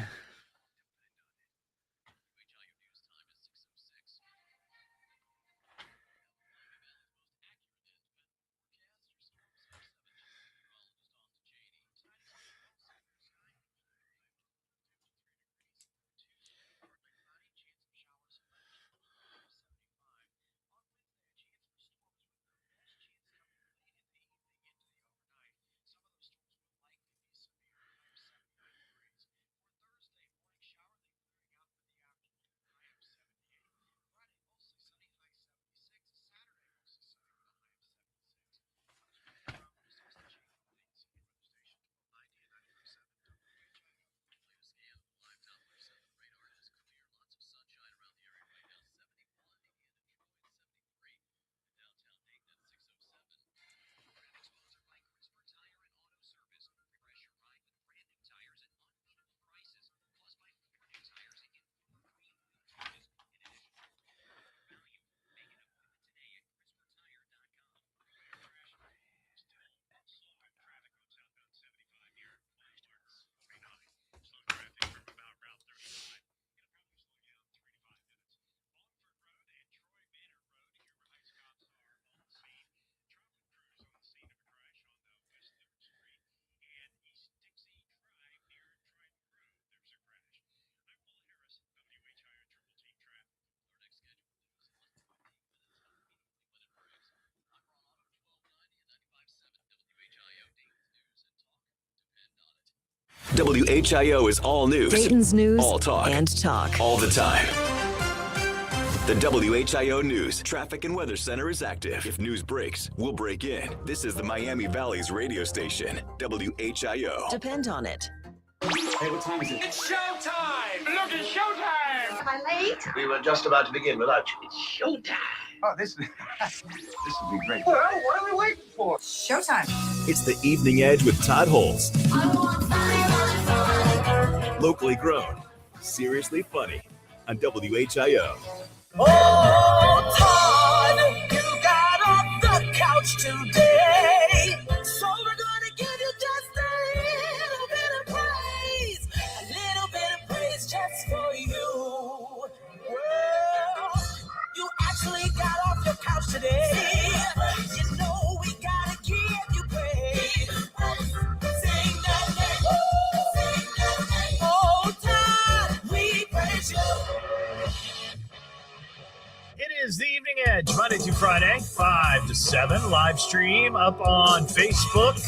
WHIO is all news. Dayton's news all talk. and talk. All the time. The WHIO News Traffic and Weather Center is active. If news breaks, we'll break in. This is the Miami Valley's radio station, WHIO. Depend on it. Hey, what time is it? It's showtime! Look, it's showtime! Am I late? We were just about to begin without you. It's showtime. Oh, this will be great. Well, what are we waiting for? Showtime. It's the Evening Edge with Todd Hollst. Locally grown, seriously funny on WHIO. Oh, Todd, you got off the couch today. So we're gonna give you just a little bit of praise. A little bit of praise just for you. Well, you actually got off your couch today. You know we gotta give you praise. Sing that name. Oh, Todd, we praise you. It is the Evening Edge, Monday through Friday, 5 to 7, live stream up on Facebook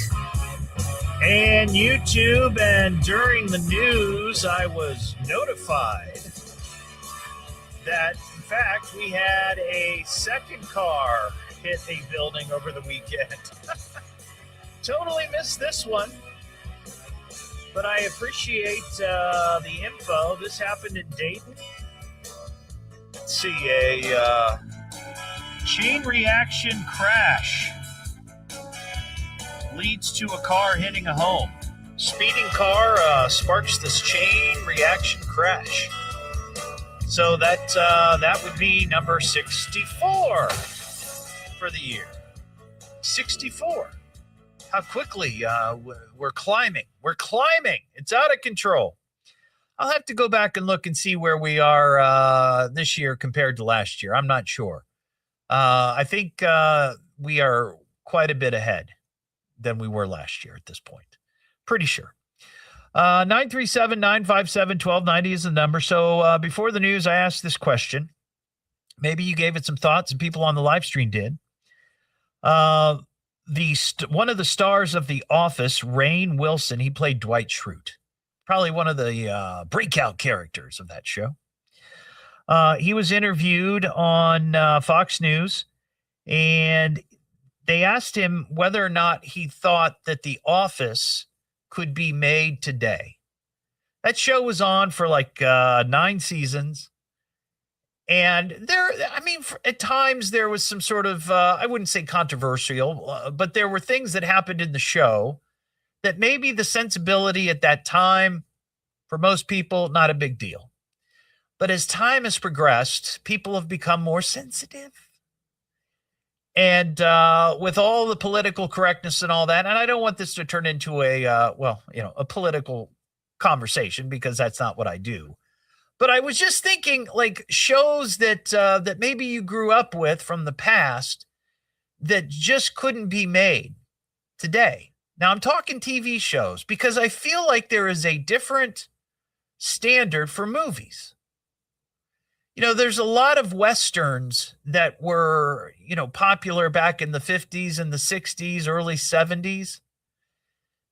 and YouTube. And during the news, I was notified that, in fact, we had a second car hit a building over the weekend. Totally missed this one, but I appreciate the info. This happened in Dayton. Let's see, a chain reaction crash leads to a car hitting a home. Speeding car sparks this chain reaction crash. So that would be number 64 for the year. 64. How quickly we're climbing. We're climbing. It's out of control. I'll have to go back and look and see where we are this year compared to last year. I'm not sure. I think we are quite a bit ahead than we were last year at this point. Pretty sure. 937-957-1290 is the number. So before the news, I asked this question. Maybe you gave it some thoughts and people on the live stream did. One of the stars of The Office, Rainn Wilson, he played Dwight Schrute. Probably one of the breakout characters of that show. He was interviewed on Fox News, And they asked him whether or not he thought that The Office could be made today. That show was on for like 9 seasons. And at times there was some sort of, I wouldn't say controversial, but there were things that happened in the show that maybe the sensibility at that time, for most people, not a big deal. But as time has progressed, people have become more sensitive. And with all the political correctness and all that, and I don't want this to turn into a political conversation, because that's not what I do. But I was just thinking, like, shows that maybe you grew up with from the past that just couldn't be made today. Now, I'm talking TV shows, because I feel like there is a different standard for movies. There's a lot of Westerns that were, popular back in the 50s and the 60s, early 70s,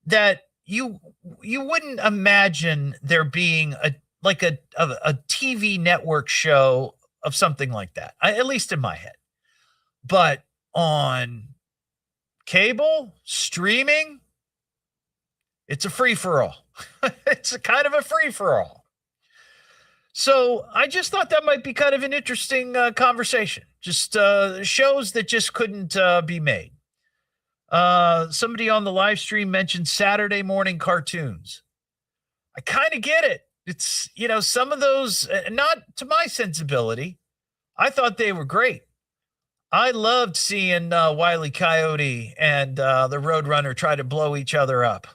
that you wouldn't imagine there being a TV network show of something like that, at least in my head. But on cable, streaming, it's a free-for-all. It's a kind of a free-for-all. So I just thought that might be kind of an interesting conversation. Just shows that just couldn't be made. Somebody on the live stream mentioned Saturday morning cartoons. I kind of get it. It's, some of those, not to my sensibility. I thought they were great. I loved seeing Wile E. Coyote and the Roadrunner try to blow each other up.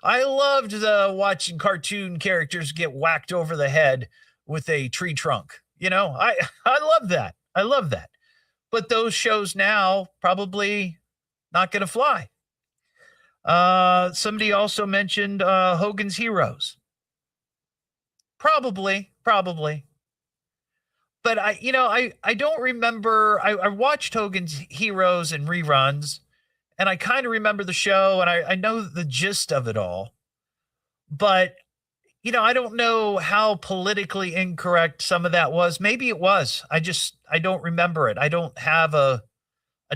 I loved watching cartoon characters get whacked over the head with a tree trunk. I love that. I love that. But those shows now probably not going to fly. Somebody also mentioned Hogan's Heroes. Probably. But I don't remember. I watched Hogan's Heroes and reruns, and I kind of remember the show, and I know the gist of it all. But, I don't know how politically incorrect some of that was. Maybe it was. I don't remember it. I don't have a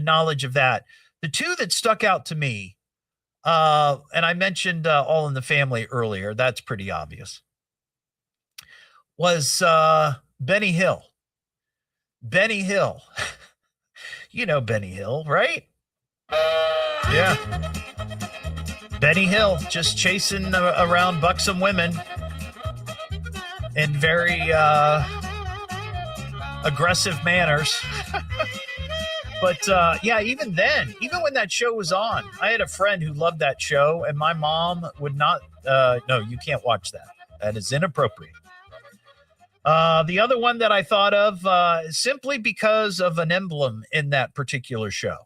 knowledge of that. The two that stuck out to me, and I mentioned All in the Family earlier, that's pretty obvious, was Benny Hill. Benny Hill. Benny Hill, right? Yeah. Benny Hill just chasing around buxom women in very aggressive manners. But even then, even when that show was on, I had a friend who loved that show, and my mom would not, no, you can't watch that. That is inappropriate. The other one that I thought of, simply because of an emblem in that particular show,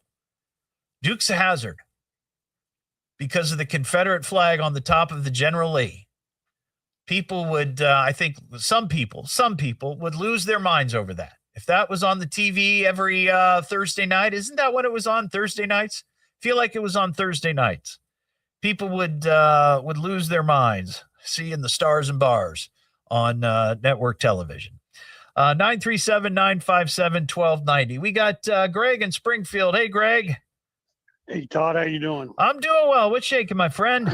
Dukes of Hazzard, because of the Confederate flag on the top of the General Lee. People would, I think some people would lose their minds over that. If that was on the TV every Thursday night, isn't that when it was on Thursday nights? Feel like it was on Thursday nights. People would lose their minds seeing the stars and bars on network television. 937-957-1290. We got Greg in Springfield. Hey, Greg. Hey, Todd, how you doing? I'm doing well. What's shaking, my friend?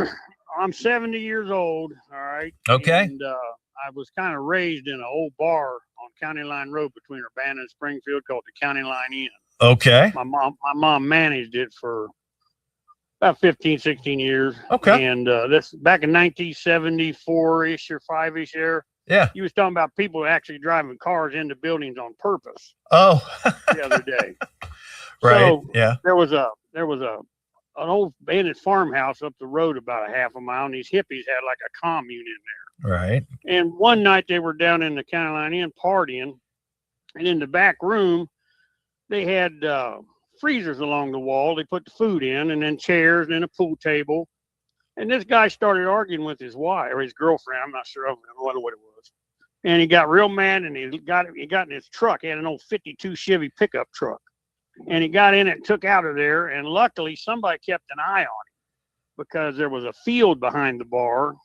I'm 70 years old, all right? Okay. And I was kind of raised in an old bar on County Line Road between Urbana and Springfield called the County Line Inn. Okay. My mom managed it for about 15, 16 years. Okay. And this back in 1974-ish or 5-ish there. Yeah. You was talking about people actually driving cars into buildings on purpose. Oh. The other day. Right. So yeah. There was an old abandoned farmhouse up the road about a half a mile, and these hippies had like a commune in there. Right. And one night they were down in the County Line Inn partying, and in the back room they had freezers along the wall. They put the food in, and then chairs, and then a pool table. And this guy started arguing with his wife or his girlfriend. I'm not sure. I don't know what it was. And he got real mad, and he got in his truck. He had an old 52 Chevy pickup truck. And he got in it and took out of there. And luckily, somebody kept an eye on him because there was a field behind the bar.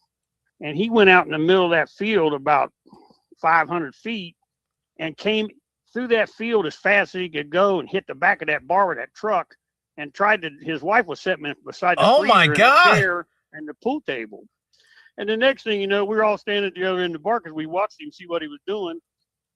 And he went out in the middle of that field about 500 feet and came through that field as fast as he could go and hit the back of that bar with that truck and his wife was sitting beside the Oh, my freezer and the God. chair and the pool table. And the next thing you know, we were all standing together in the bar because we watched him see what he was doing.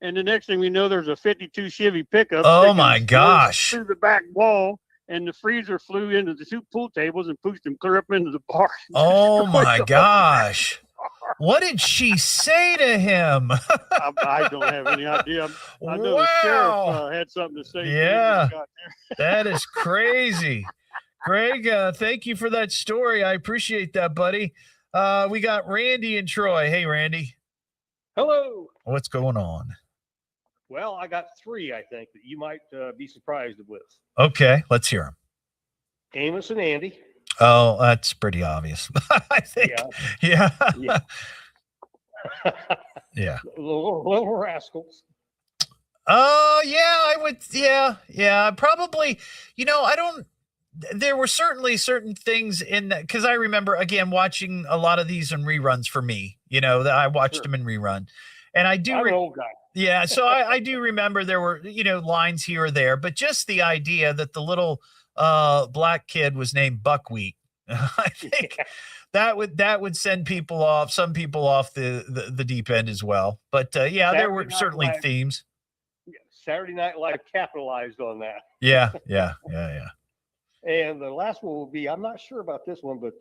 And the next thing we know, there's a 52 Chevy pickup. Oh, my sticking gosh. through the back wall, and the freezer flew into the 2 pool tables and pushed him clear up into the bar. Oh, my gosh. What did she say to him? I don't have any idea. I know the sheriff had something to say. Yeah, to him when he got that is crazy. Greg, thank you for that story. I appreciate that, buddy. We got Randy and Troy. Hey, Randy. Hello. What's going on? Well, I got 3, I think, that you might be surprised with. Okay, let's hear them. Amos and Andy. Oh, that's pretty obvious. I think. Yeah. Yeah. Yeah. Little rascals. Yeah, I would. Yeah. Probably, there were certainly certain things in that, because I remember, again, watching a lot of these in reruns for me, that I watched them in rerun. And I do. I'm an old guy. Yeah. So I do remember there were, lines here or there, but just the idea that the little black kid was named Buckwheat, I think that would send some people off the deep end as well. But there were certainly themes. Saturday Night Live capitalized on that. Yeah. And the last one will be, I'm not sure about this one, but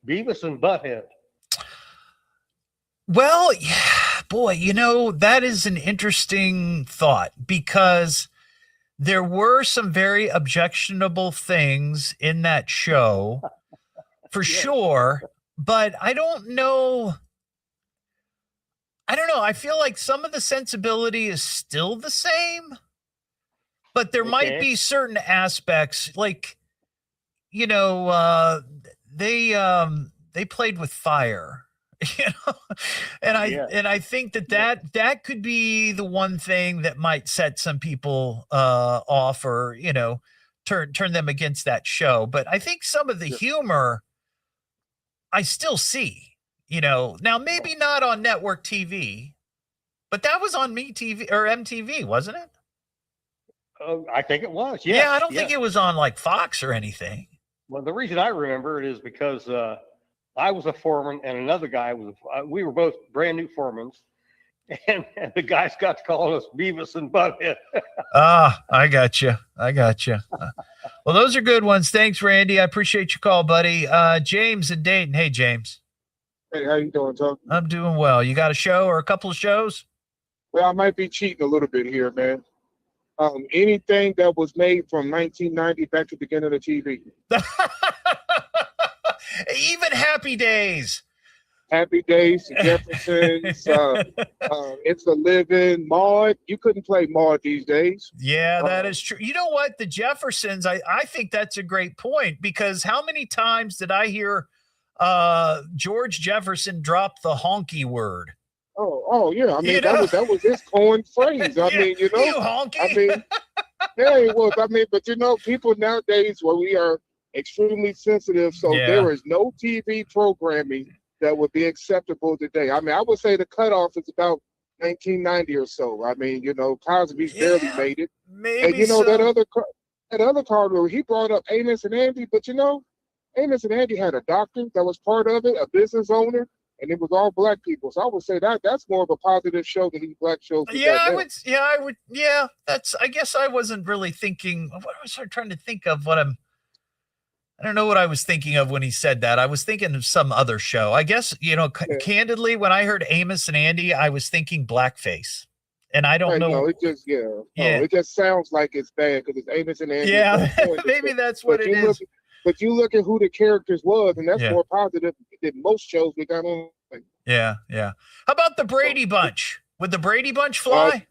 Beavis and Butthead. Well, yeah, boy, that is an interesting thought, because there were some very objectionable things in that show for sure, but I don't know. I feel like some of the sensibility is still the same, but there might be certain aspects like, they played with fire, and I think that could be the one thing that might set some people off, or turn them against that show. But I think some of the humor I still see, now maybe not on network TV, but that was on MeTV or MTV, wasn't it? I think it was. Yes, yeah, I don't think it was on like Fox or anything. Well, the reason I remember it is because I was a foreman and another guy was. We were both brand new foremans, and the guys got to calling us Beavis and Butthead. I got you. Well, those are good ones. Thanks, Randy. I appreciate your call, buddy. James in Dayton. Hey, James. Hey, how you doing, Tom? I'm doing well. You got a show or a couple of shows? Well, I might be cheating a little bit here, man. Anything that was made from 1990 back to the beginning of the TV. Even Happy Days. Happy Days, the Jeffersons, It's a Living, Maude. You couldn't play Maude these days. Yeah, that is true. You know what? The Jeffersons, I think that's a great point, because how many times did I hear George Jefferson drop the honky word? Oh, yeah. I mean, that was his coined phrase. I mean, you honky. I mean, yeah, it was. I mean, but people nowadays, where we are extremely sensitive, so there is no TV programming that would be acceptable today. I mean, I would say the cutoff is about 1990 or so. I mean, Cosby's barely made it. Maybe and so. that other card where he brought up Amos and Andy, but Amos and Andy had a doctor that was part of it, a business owner, and it was all black people. So I would say that's more of a positive show than these black shows. I would. I guess I wasn't really thinking. What was I trying to think of? I don't know what I was thinking of when he said that. I was thinking of some other show. I guess, candidly, when I heard Amos and Andy, I was thinking blackface. And I don't know. No, it just, it just sounds like it's bad because it's Amos and Andy. Yeah, maybe that's what it is. But you look at who the characters was, and that's more positive than most shows we got on. Yeah. How about the Brady Bunch? Would the Brady Bunch fly?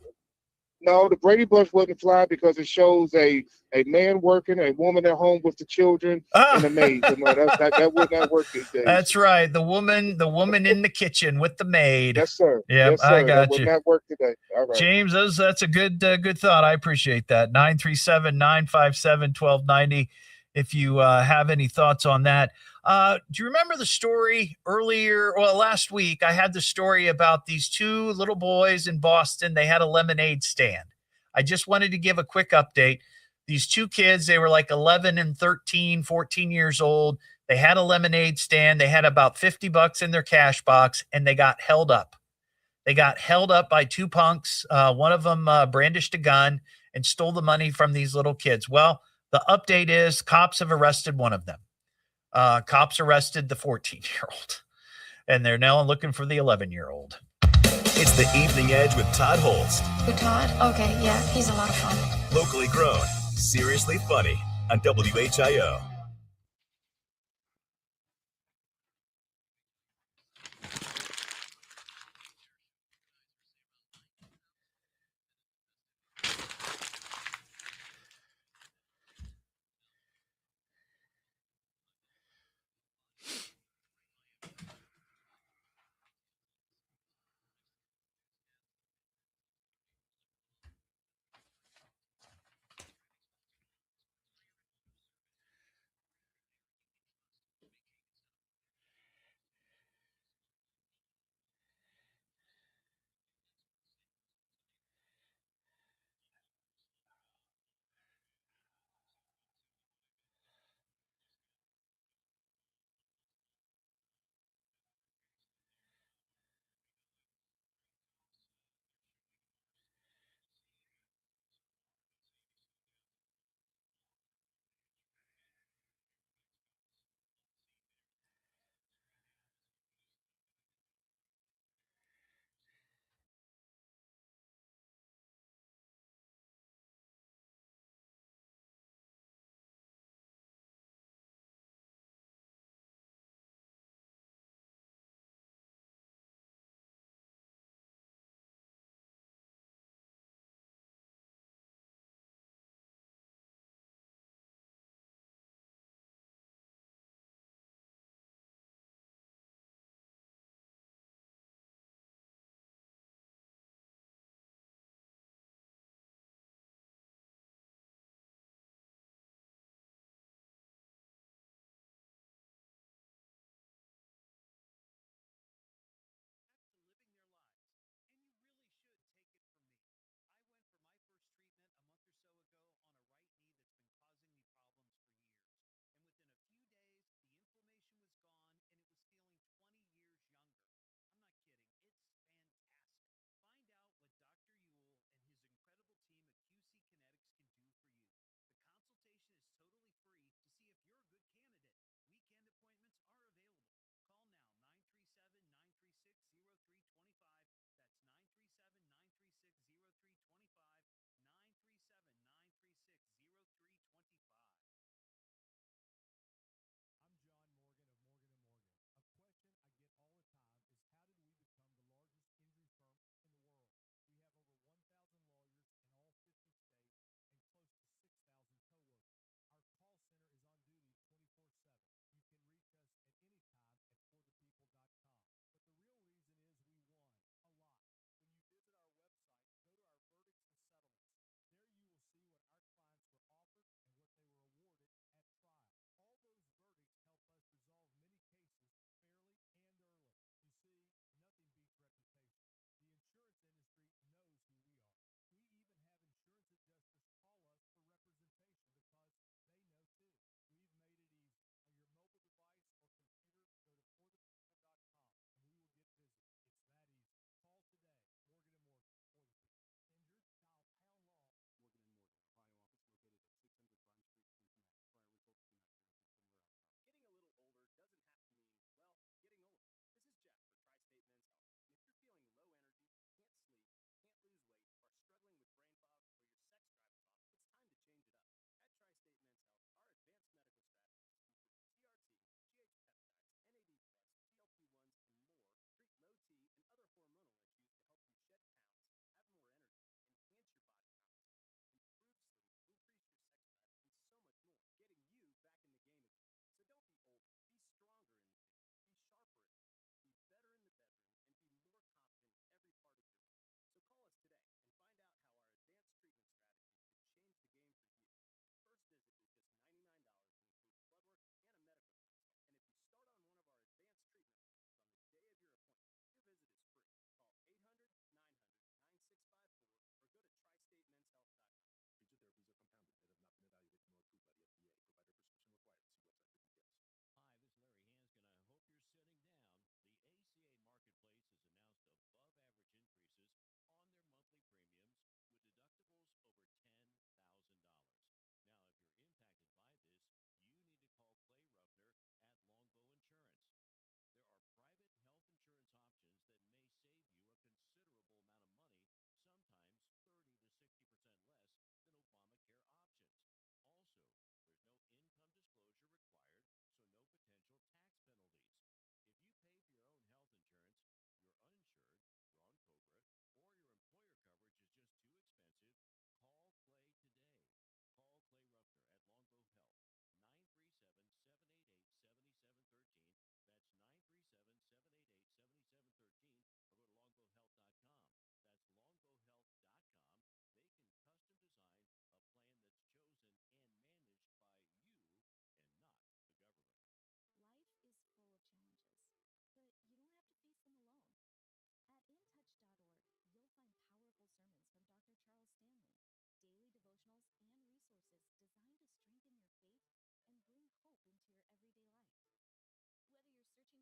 No, the Brady Bunch wouldn't fly because it shows a man working, a woman at home with the children, and a maid. No, that would not work these days. That's right. The woman in the kitchen with the maid. Yes, sir. Yeah, yes, sir. I got that you. Would not work today. All right. James, that's a good thought. I appreciate that. 937-957-1290. If you have any thoughts on that. Do you remember the story last week? I had the story about these two little boys in Boston. They had a lemonade stand. I just wanted to give a quick update. These two kids, they were like 11 and 13, 14 years old. They had a lemonade stand. They had about $50 in their cash box, and they got held up. They got held up by two punks. One of them brandished a gun and stole the money from these little kids. Well, the update is cops have arrested one of them. Cops arrested the 14-year-old, and they're now looking for the 11-year-old. It's the Evening Edge with Todd Hollst. Who, Todd? Okay, yeah, he's a lot of fun. Locally grown, seriously funny on WHIO.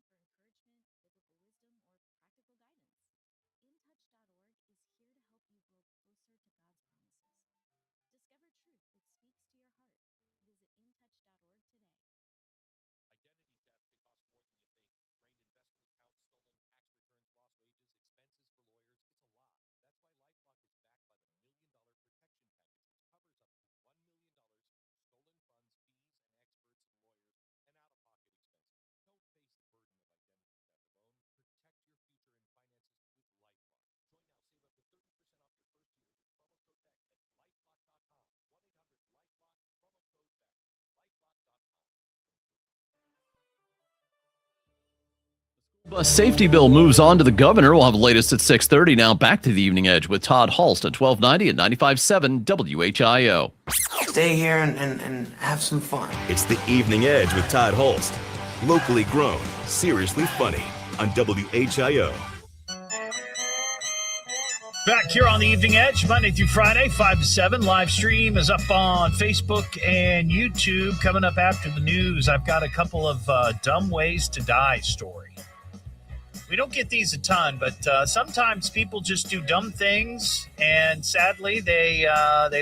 looking for encouragement, biblical wisdom, or practical guidance? InTouch.org is here to help you grow closer to God's promises. Discover truth that speaks to your heart. Visit InTouch.org today. Identity theft can cost more than you think. Drained investment accounts, stolen tax returns, lost wages, expenses for lawyers. It's a lot. That's why LifeLock is backed by the $1 Million Protection Package, which covers up to $1 million, stolen funds, fees, and experts and lawyers, and out-of-pocket expenses. Don't face the burden of identity theft alone. Protect your future and finances with LifeLock. Join now. Save up to 30% off your first year with promo code BECK at LifeLock.com. 1-800-LifeLock, promo code BECK. LifeLock.com. Bus safety bill moves on to the governor. We'll have the latest at 6:30. Now back to the Evening Edge with Todd Hollst at 1290 and 95.7 WHIO. Stay here and have some fun. It's the Evening Edge with Todd Hollst. Locally grown, seriously funny on WHIO. Back here on the Evening Edge, Monday through Friday, 5 to 7. Live stream is up on Facebook and YouTube. Coming up after the news, I've got a couple of dumb ways to die story. We don't get these a ton, but sometimes people just do dumb things, and sadly, they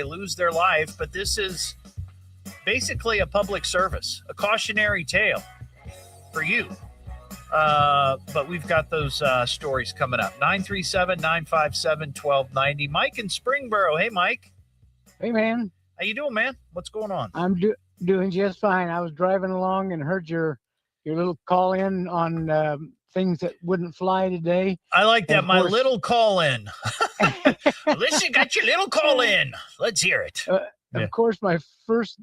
lose their life. But this is basically a public service, a cautionary tale for you. But we've got those stories coming up. 937-957-1290. Mike in Springboro. Hey, Mike. Hey, man. How you doing, man? What's going on? I'm doing just fine. I was driving along and heard your little call in on things that wouldn't fly today. I like that. My little call in. Listen, got your little call in. Let's hear it. Of course, the first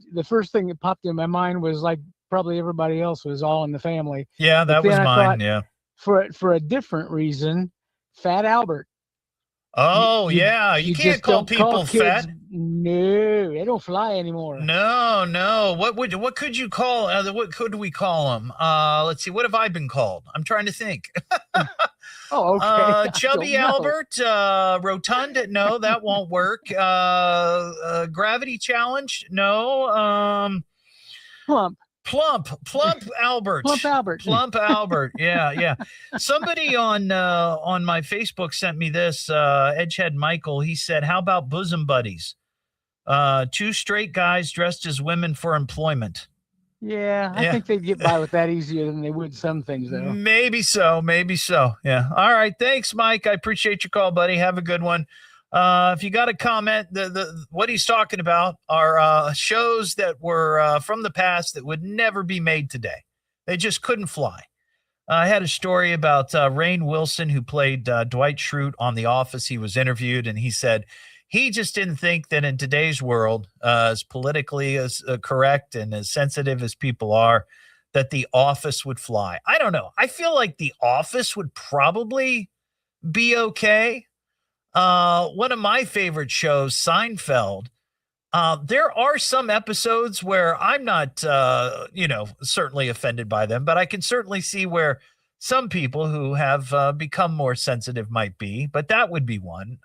thing that popped in my mind was like probably everybody else was All in the Family. Yeah, that was mine. Yeah. For a different reason, Fat Albert. Oh, yeah. You can't call people fat. No, they don't fly anymore. No. What could you call? What could we call them? Let's see. What have I been called? I'm trying to think. Oh, okay. Chubby Albert, Rotund. No, that won't work. Gravity Challenge. No. Plump Albert. Plump Albert. Yeah. Somebody on my Facebook sent me this. Edgehead Michael. He said, "How about bosom buddies? Two straight guys dressed as women for employment." Yeah, I think they'd get by with that easier than they would some things, though. Maybe so. Yeah. All right. Thanks, Mike. I appreciate your call, buddy. Have a good one. If you got a comment, what he's talking about are shows that were from the past that would never be made today. They just couldn't fly. I had a story about Rainn Wilson, who played Dwight Schrute on The Office. He was interviewed, and he said he just didn't think that in today's world, as politically as correct and as sensitive as people are, that The Office would fly. I don't know. I feel like The Office would probably be okay. One of my favorite shows, Seinfeld, there are some episodes where I'm not, certainly offended by them, but I can certainly see where some people who have become more sensitive might be, but that would be one.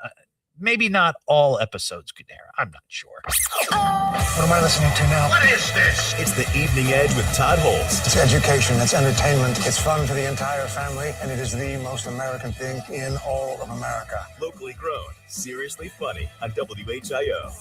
Maybe not all episodes could air. I'm not sure. What am I listening to now? What is this? It's the Evening Edge with Todd Hollst. It's education, it's entertainment, it's fun for the entire family, and it is the most American thing in all of America. Locally grown, seriously funny on WHIO.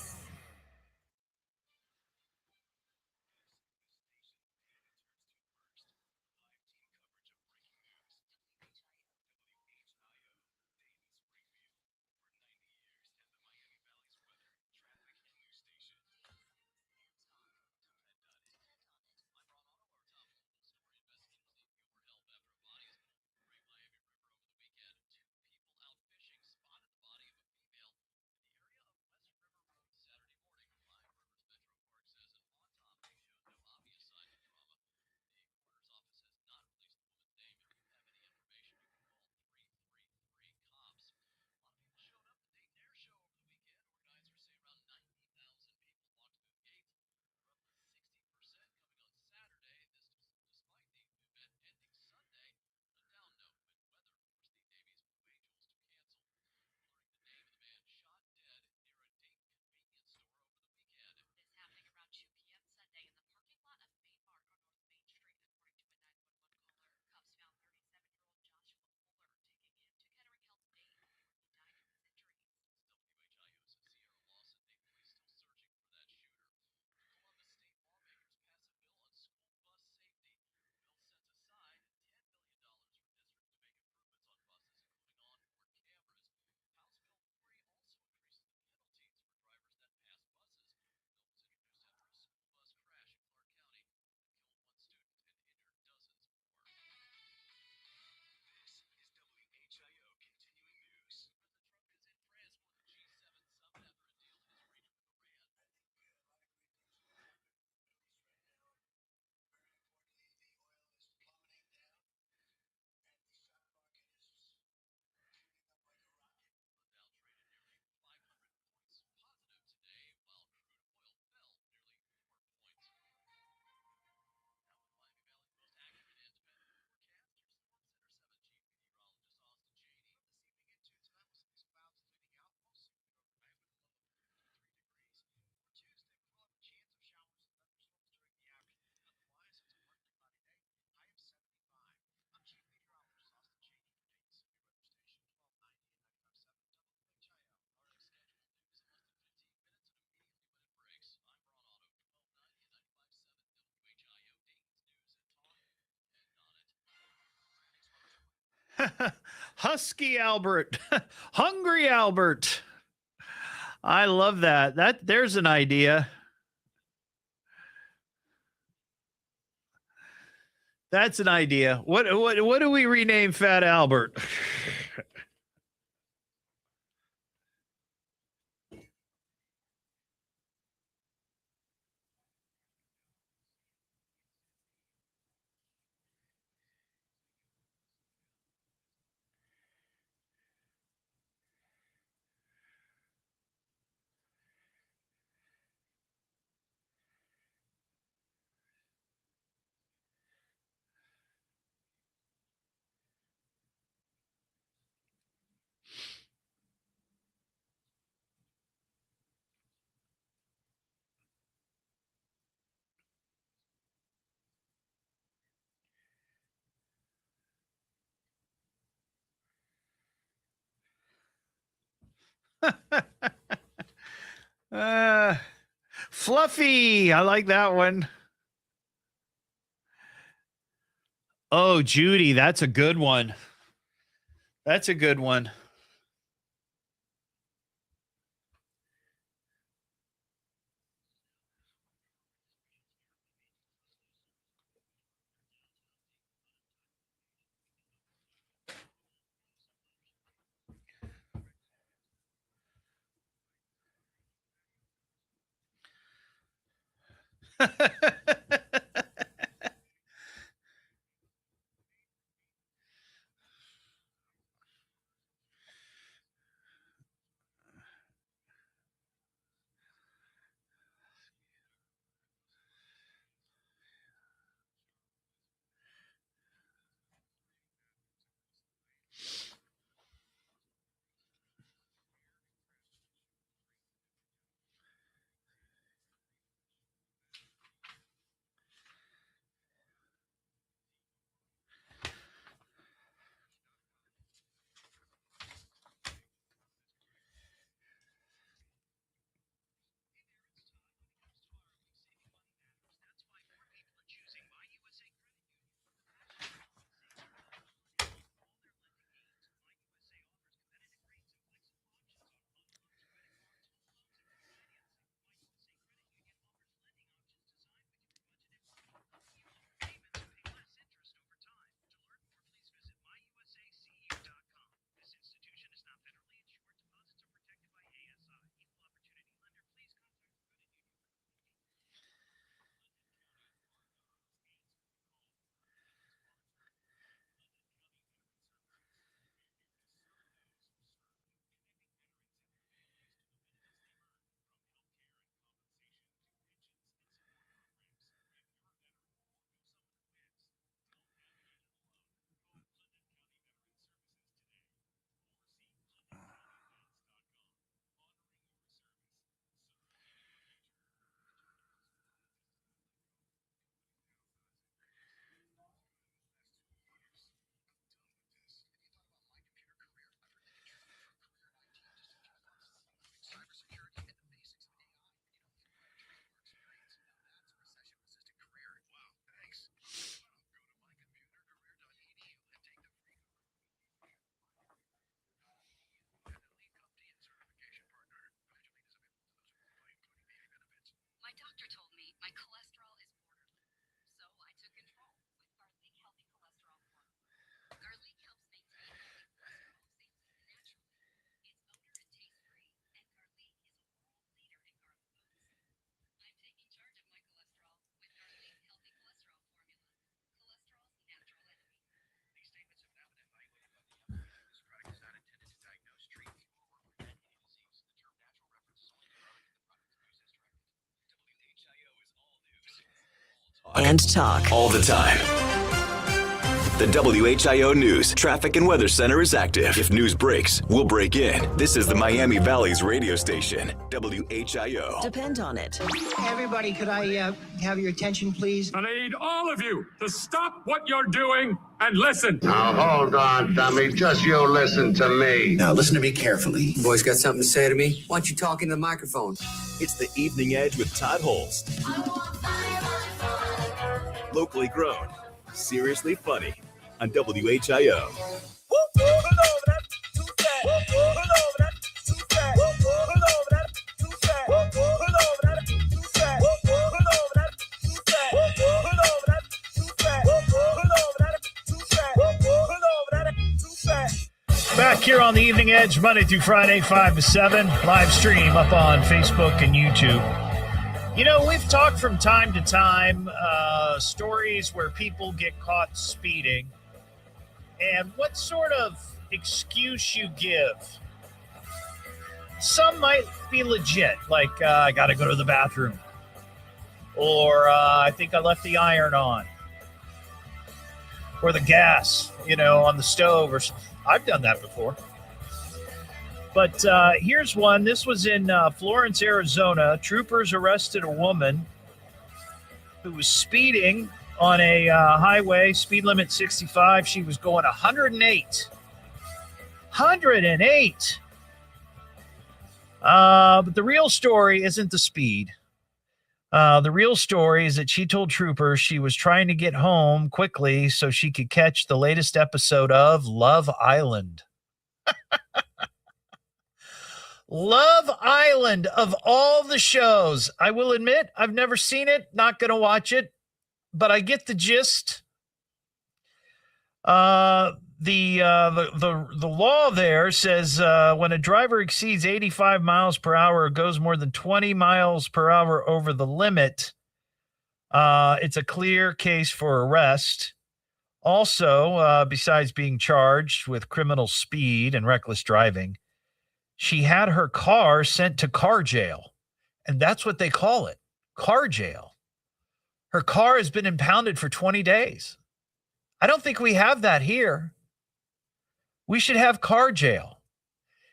Husky Albert. Hungry Albert. I love that. There's an idea. That's an idea. What do we rename Fat Albert? Fluffy. I like that one. Oh, Judy. That's a good one. That's a good one. My doctor told me my cholesterol is borderline, so I took control with Garlic Healthy Cholesterol Formula. Garlic helps maintain healthy cholesterol safely and naturally. It's odor and taste-free, and Garlic is a world leader in garlic potency. I'm taking charge of my cholesterol with Garlic Healthy Cholesterol Formula. Cholesterol's natural enemy. These statements have now been evaluated by the FDA. This product is not intended to diagnose, treat, or prevent any disease. The term natural references only garlic, and the product is used as directed. WHIO is all news. And talk. All the time. The WHIO News Traffic and Weather Center is active. If news breaks, we'll break in. This is the Miami Valley's radio station, WHIO. Depend on it. Everybody, could I have your attention, please? I need all of you to stop what you're doing and listen. Now, hold on, dummy. Just you listen to me. Now, listen to me carefully. Boys got something to say to me? Why don't you talk into the microphone? It's the Evening Edge with Todd Hollst. Locally grown, seriously funny on WHIO. Hello. Back here on the Evening Edge, Monday through Friday, 5 to 7. Live stream up on Facebook and YouTube. You know, we've talked from time to time stories where people get caught speeding and what sort of excuse you give. Some might be legit, like I got to go to the bathroom, or I think I left the iron on, or the gas, on the stove, or something. I've done that before. But here's one. This was in Florence, Arizona. Troopers arrested a woman who was speeding on a highway, speed limit 65. She was going 108. 108. But the real story isn't the speed. The real story is that she told troopers she was trying to get home quickly so she could catch the latest episode of Love Island. Love Island, of all the shows. I will admit, I've never seen it, not going to watch it, but I get the gist. The law there says when a driver exceeds 85 miles per hour or goes more than 20 miles per hour over the limit, it's a clear case for arrest. Also, besides being charged with criminal speed and reckless driving, she had her car sent to car jail, and that's what they call it, car jail. Her car has been impounded for 20 days. I don't think we have that here. We should have car jail.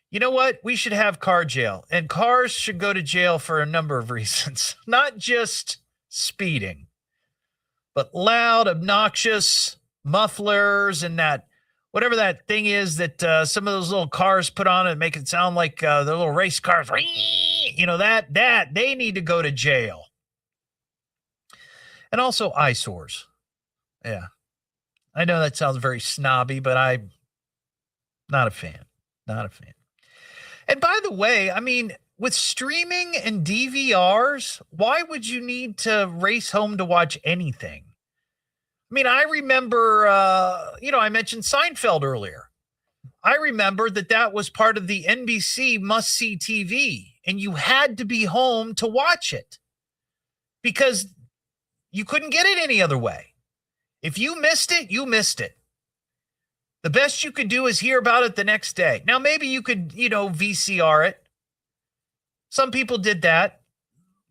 You know what? We should have car jail, and cars should go to jail for a number of reasons, not just speeding, but loud, obnoxious mufflers and that whatever that thing is that some of those little cars put on and make it sound like the little race cars, that they need to go to jail. And also eyesores. Yeah. I know that sounds very snobby, but I'm not a fan. Not a fan. And by the way, I mean, with streaming and DVRs, why would you need to race home to watch anything? I mean, I remember, I mentioned Seinfeld earlier. I remember that was part of the NBC must-see TV, and you had to be home to watch it because you couldn't get it any other way. If you missed it, you missed it. The best you could do is hear about it the next day. Now, maybe you could, VCR it. Some people did that.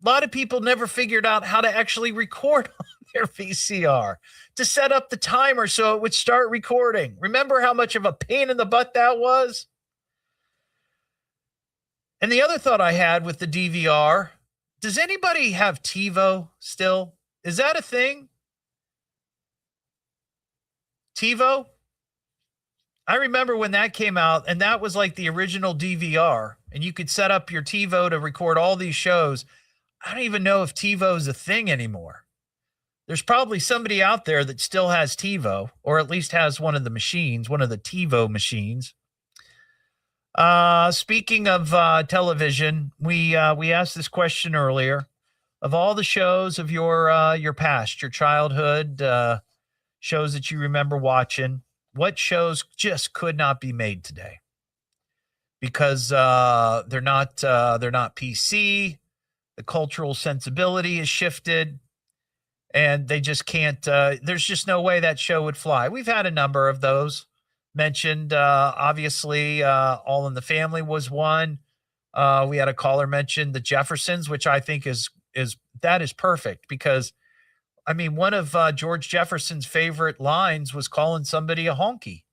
A lot of people never figured out how to actually record on their VCR to set up the timer so it would start recording. Remember how much of a pain in the butt that was? And the other thought I had with the DVR, does anybody have TiVo still? Is that a thing? TiVo? I remember when that came out, and that was like the original DVR, and you could set up your TiVo to record all these shows. I don't even know if TiVo is a thing anymore. There's probably somebody out there that still has TiVo, or at least has one of the machines, one of the TiVo machines. Speaking of television, we asked this question earlier. Of all the shows of your past, your childhood, shows that you remember watching, what shows just could not be made today? Because they're not PC. The cultural sensibility is shifted. And they just can't, there's just no way that show would fly. We've had a number of those mentioned. Obviously, All in the Family was one. We had a caller mention The Jeffersons, which I think is perfect because, I mean, one of George Jefferson's favorite lines was calling somebody a honky.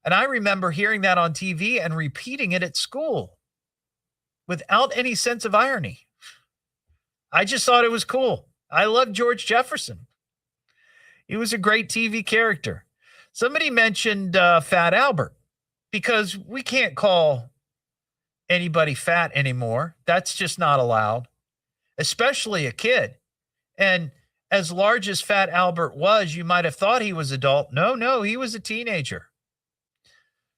And I remember hearing that on TV and repeating it at school without any sense of irony. I just thought it was cool. I love George Jefferson. He was a great TV character. Somebody mentioned Fat Albert because we can't call anybody fat anymore. That's just not allowed, especially a kid. And as large as Fat Albert was, you might have thought he was adult. No, he was a teenager.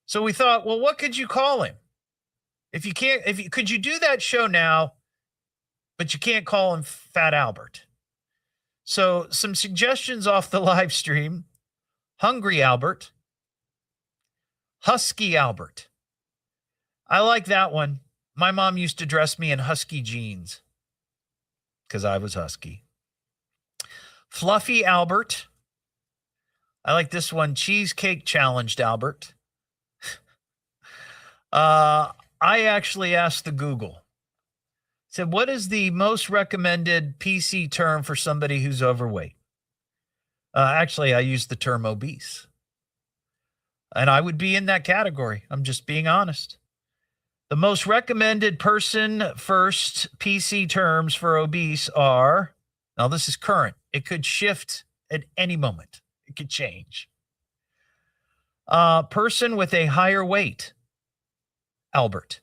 So we thought, well, what could you call him? Could you do that show now, but you can't call him Fat Albert? So some suggestions off the live stream. Hungry Albert, Husky Albert. I like that one. My mom used to dress me in husky jeans because I was husky. Fluffy Albert. I like this one. Cheesecake Challenged Albert. I actually asked the Google. Said, what is the most recommended PC term for somebody who's overweight? Actually, I used the term obese. And I would be in that category. I'm just being honest. The most recommended person first PC terms for obese are, now this is current. It could shift at any moment. It could change. Person with a higher weight, Albert.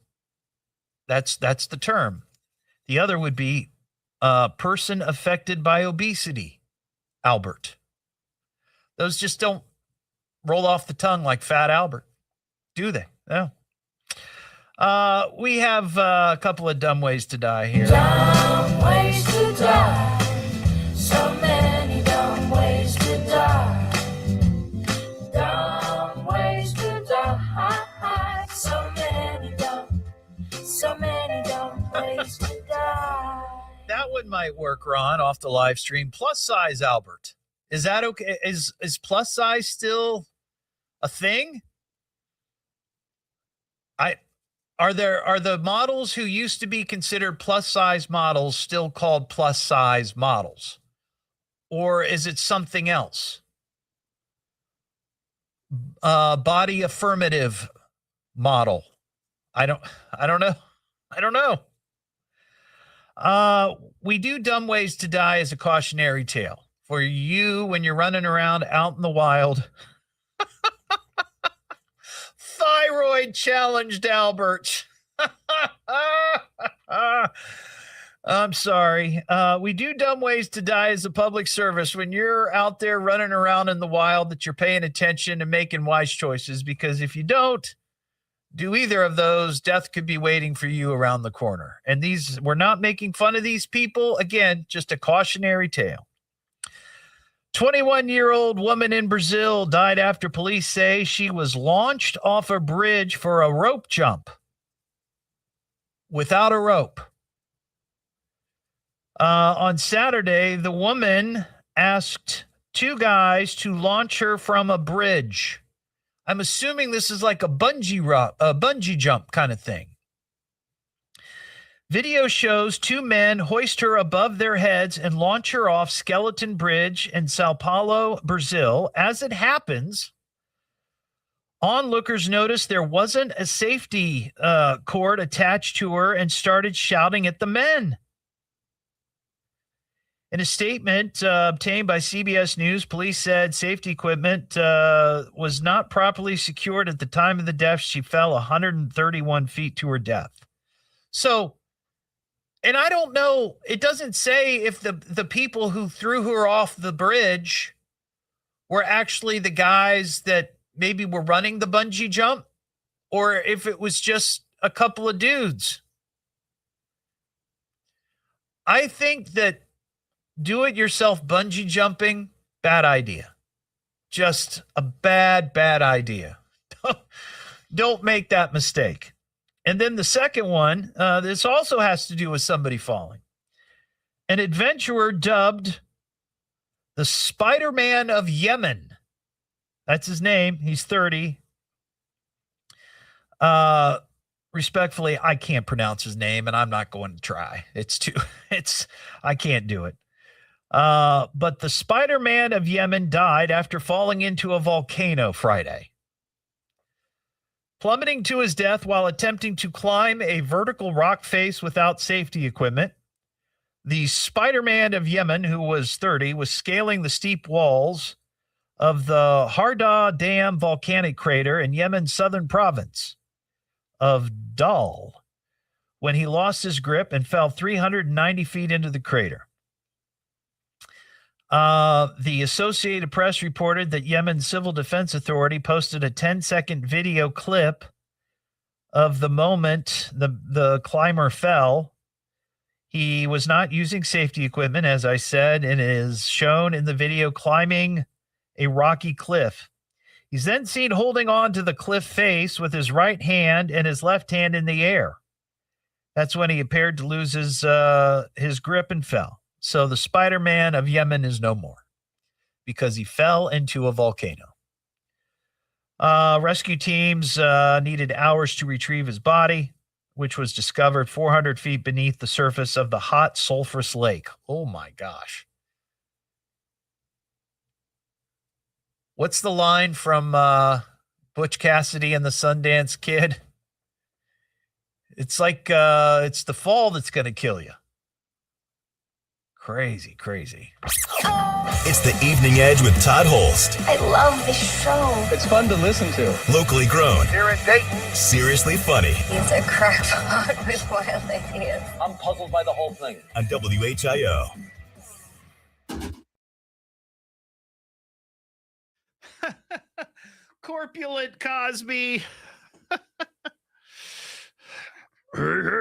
That's the term. The other would be person affected by obesity, Albert. Those just don't roll off the tongue like Fat Albert, do they? No. We have a couple of dumb ways to die here. Dumb ways to die. So many dumb ways to die. Dumb ways to die. So many dumb ways to die. That one might work, Ron, off the live stream. Plus size Albert. Is that okay? Is plus size still a thing? Are the models who used to be considered plus size models still called plus size models? Or is it something else? Body affirmative model. I don't know. We do dumb ways to die as a cautionary tale for you when you're running around out in the wild. Thyroid challenged Albert. I'm sorry. We do dumb ways to die as a public service when you're out there running around in the wild, that you're paying attention and making wise choices, because if you don't do either of those, death could be waiting for you around the corner. And we're not making fun of these people. Again, just a cautionary tale. 21-year-old woman in Brazil died after police say she was launched off a bridge for a rope jump without a rope. On Saturday, the woman asked two guys to launch her from a bridge. I'm assuming this is like a bungee jump kind of thing. Video shows two men hoist her above their heads and launch her off Skeleton Bridge in Sao Paulo, Brazil. As it happens, onlookers noticed there wasn't a safety cord attached to her and started shouting at the men. In a statement obtained by CBS News, police said safety equipment was not properly secured at the time of the death. She fell 131 feet to her death. So, and I don't know, it doesn't say if the people who threw her off the bridge were actually the guys that maybe were running the bungee jump, or if it was just a couple of dudes. I think that do-it-yourself bungee jumping, bad idea. Just a bad idea. Don't make that mistake. And then the second one, this also has to do with somebody falling. An adventurer dubbed the Spider-Man of Yemen. That's his name. He's 30. Respectfully, I can't pronounce his name, and I'm not going to try. I can't do it. But the Spider-Man of Yemen died after falling into a volcano Friday, plummeting to his death while attempting to climb a vertical rock face without safety equipment. The Spider-Man of Yemen, who was 30, was scaling the steep walls of the Harda Dam volcanic crater in Yemen's southern province of Dal when he lost his grip and fell 390 feet into the crater. The Associated Press reported that Yemen's Civil Defense Authority posted a 10-second video clip of the moment the climber fell. He was not using safety equipment, as I said, and is shown in the video climbing a rocky cliff. He's then seen holding on to the cliff face with his right hand and his left hand in the air. That's when he appeared to lose his grip and fell. So the Spider-Man of Yemen is no more because he fell into a volcano. Rescue teams needed hours to retrieve his body, which was discovered 400 feet beneath the surface of the hot sulfurous lake. Oh, my gosh. What's the line from Butch Cassidy and the Sundance Kid? It's like it's the fall that's going to kill you. Crazy, crazy. It's the Evening Edge with Todd Hollst. I love this show. It's fun to listen to. Locally grown. Here in Dayton. Seriously funny. He's a crackpot with wild ideas. I'm puzzled by the whole thing. On WHIO. Corpulent Cosby. Hey.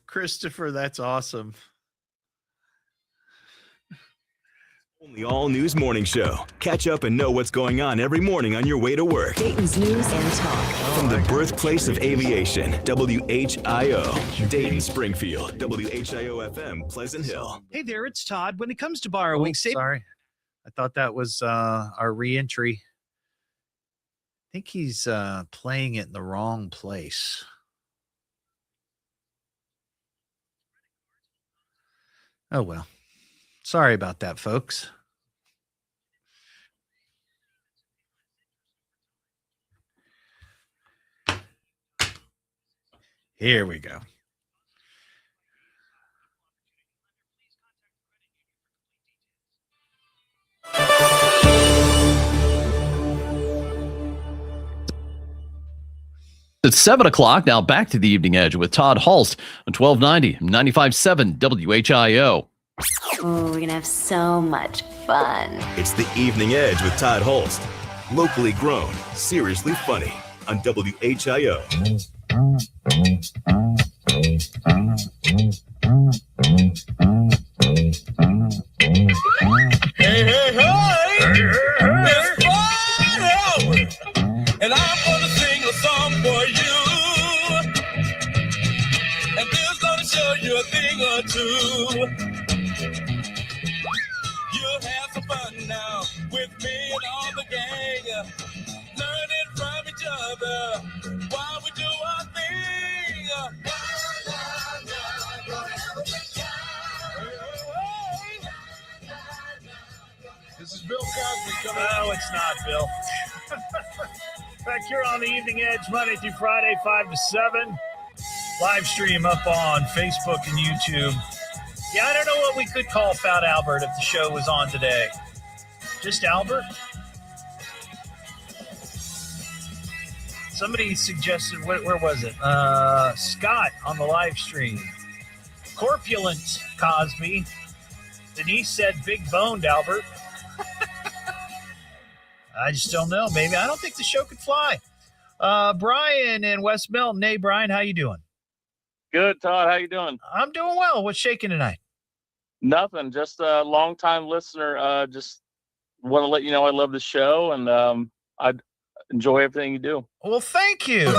Christopher, that's awesome. The All News Morning Show. Catch up and know what's going on every morning on your way to work. Dayton's news and talk. From the birthplace of aviation, WHIO, Dayton, Springfield, WHIO FM, Pleasant Hill. Hey there, it's Todd. When it comes to borrowing, sorry, I thought that was our reentry. I think he's playing it in the wrong place. Oh, well. Sorry about that, folks. Here we go. It's 7 o'clock. Now back to the Evening Edge with Todd Hollst on 1290, 95.7 WHIO. Oh, we're going to have so much fun. It's the Evening Edge with Todd Hollst. Locally grown, seriously funny on WHIO. Hey, hey, hey! It's Friday hour, and I'm gonna sing a song for you. And this gonna show you a thing or two. You'll have some fun now with me and all the gang, learning from each other while we do our thing. This is Bill Cosby coming. No, it's not, Bill. Back here on the Evening Edge, Monday through Friday, 5 to 7. Live stream up on Facebook and YouTube. Yeah, I don't know what we could call Fat Albert if the show was on today. Just Albert? Somebody suggested, where was it? Scott on the live stream. Corpulent Cosby. Denise said big boned Albert. I just don't know. Maybe. I don't think the show could fly. Brian in West Milton. Hey, Brian, how you doing? Good, Todd. How you doing? I'm doing well. What's shaking tonight? Nothing. Just a long-time listener. Just want to let you know I love the show, and I enjoy everything you do. Well, thank you.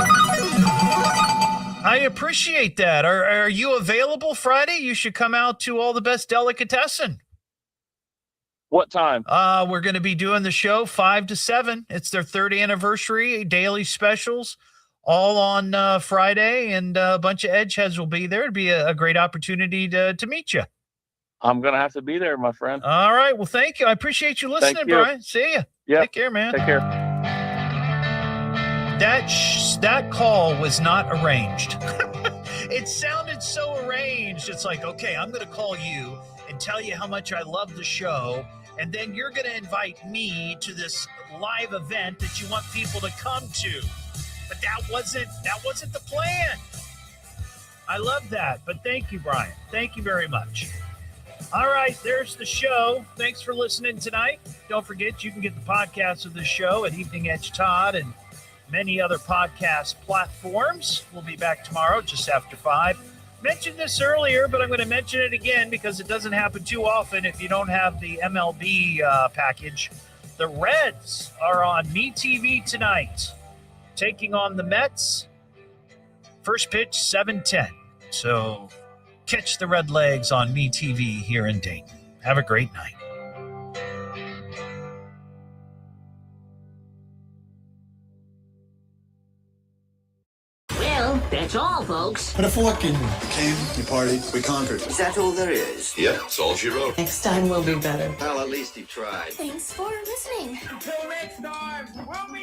I appreciate that. Are you available Friday? You should come out to All the Best Delicatessen. What time? We're going to be doing the show 5 to 7. It's their 3rd anniversary, daily specials, all on Friday, and a bunch of Edgeheads will be there. It'd be a great opportunity to meet you. I'm going to have to be there, my friend. All right. Well, thank you. I appreciate you listening, Thank you. Brian. See you. Yeah. Take care, man. Take care. That call was not arranged. It sounded so arranged. It's like, okay, I'm going to call you and tell you how much I love the show, and then you're going to invite me to this live event that you want people to come to. But that wasn't the plan. I love that. But thank you, Brian. Thank you very much. All right, there's the show. Thanks for listening tonight. Don't forget, you can get the podcast of the show at Evening Edge Todd and many other podcast platforms. We'll be back tomorrow just after 5. Mentioned this earlier, but I'm going to mention it again because it doesn't happen too often if you don't have the MLB package. The Reds are on MeTV tonight, taking on the Mets. First pitch, 7:10. So catch the Red Legs on MeTV here in Dayton. Have a great night. Well, that's all, folks. Put a fork in. Came, we partied, we conquered. Is that all there is? Yeah, that's all she wrote. Next time will be better. Well, at least he tried. Thanks for listening. Until next time, we'll be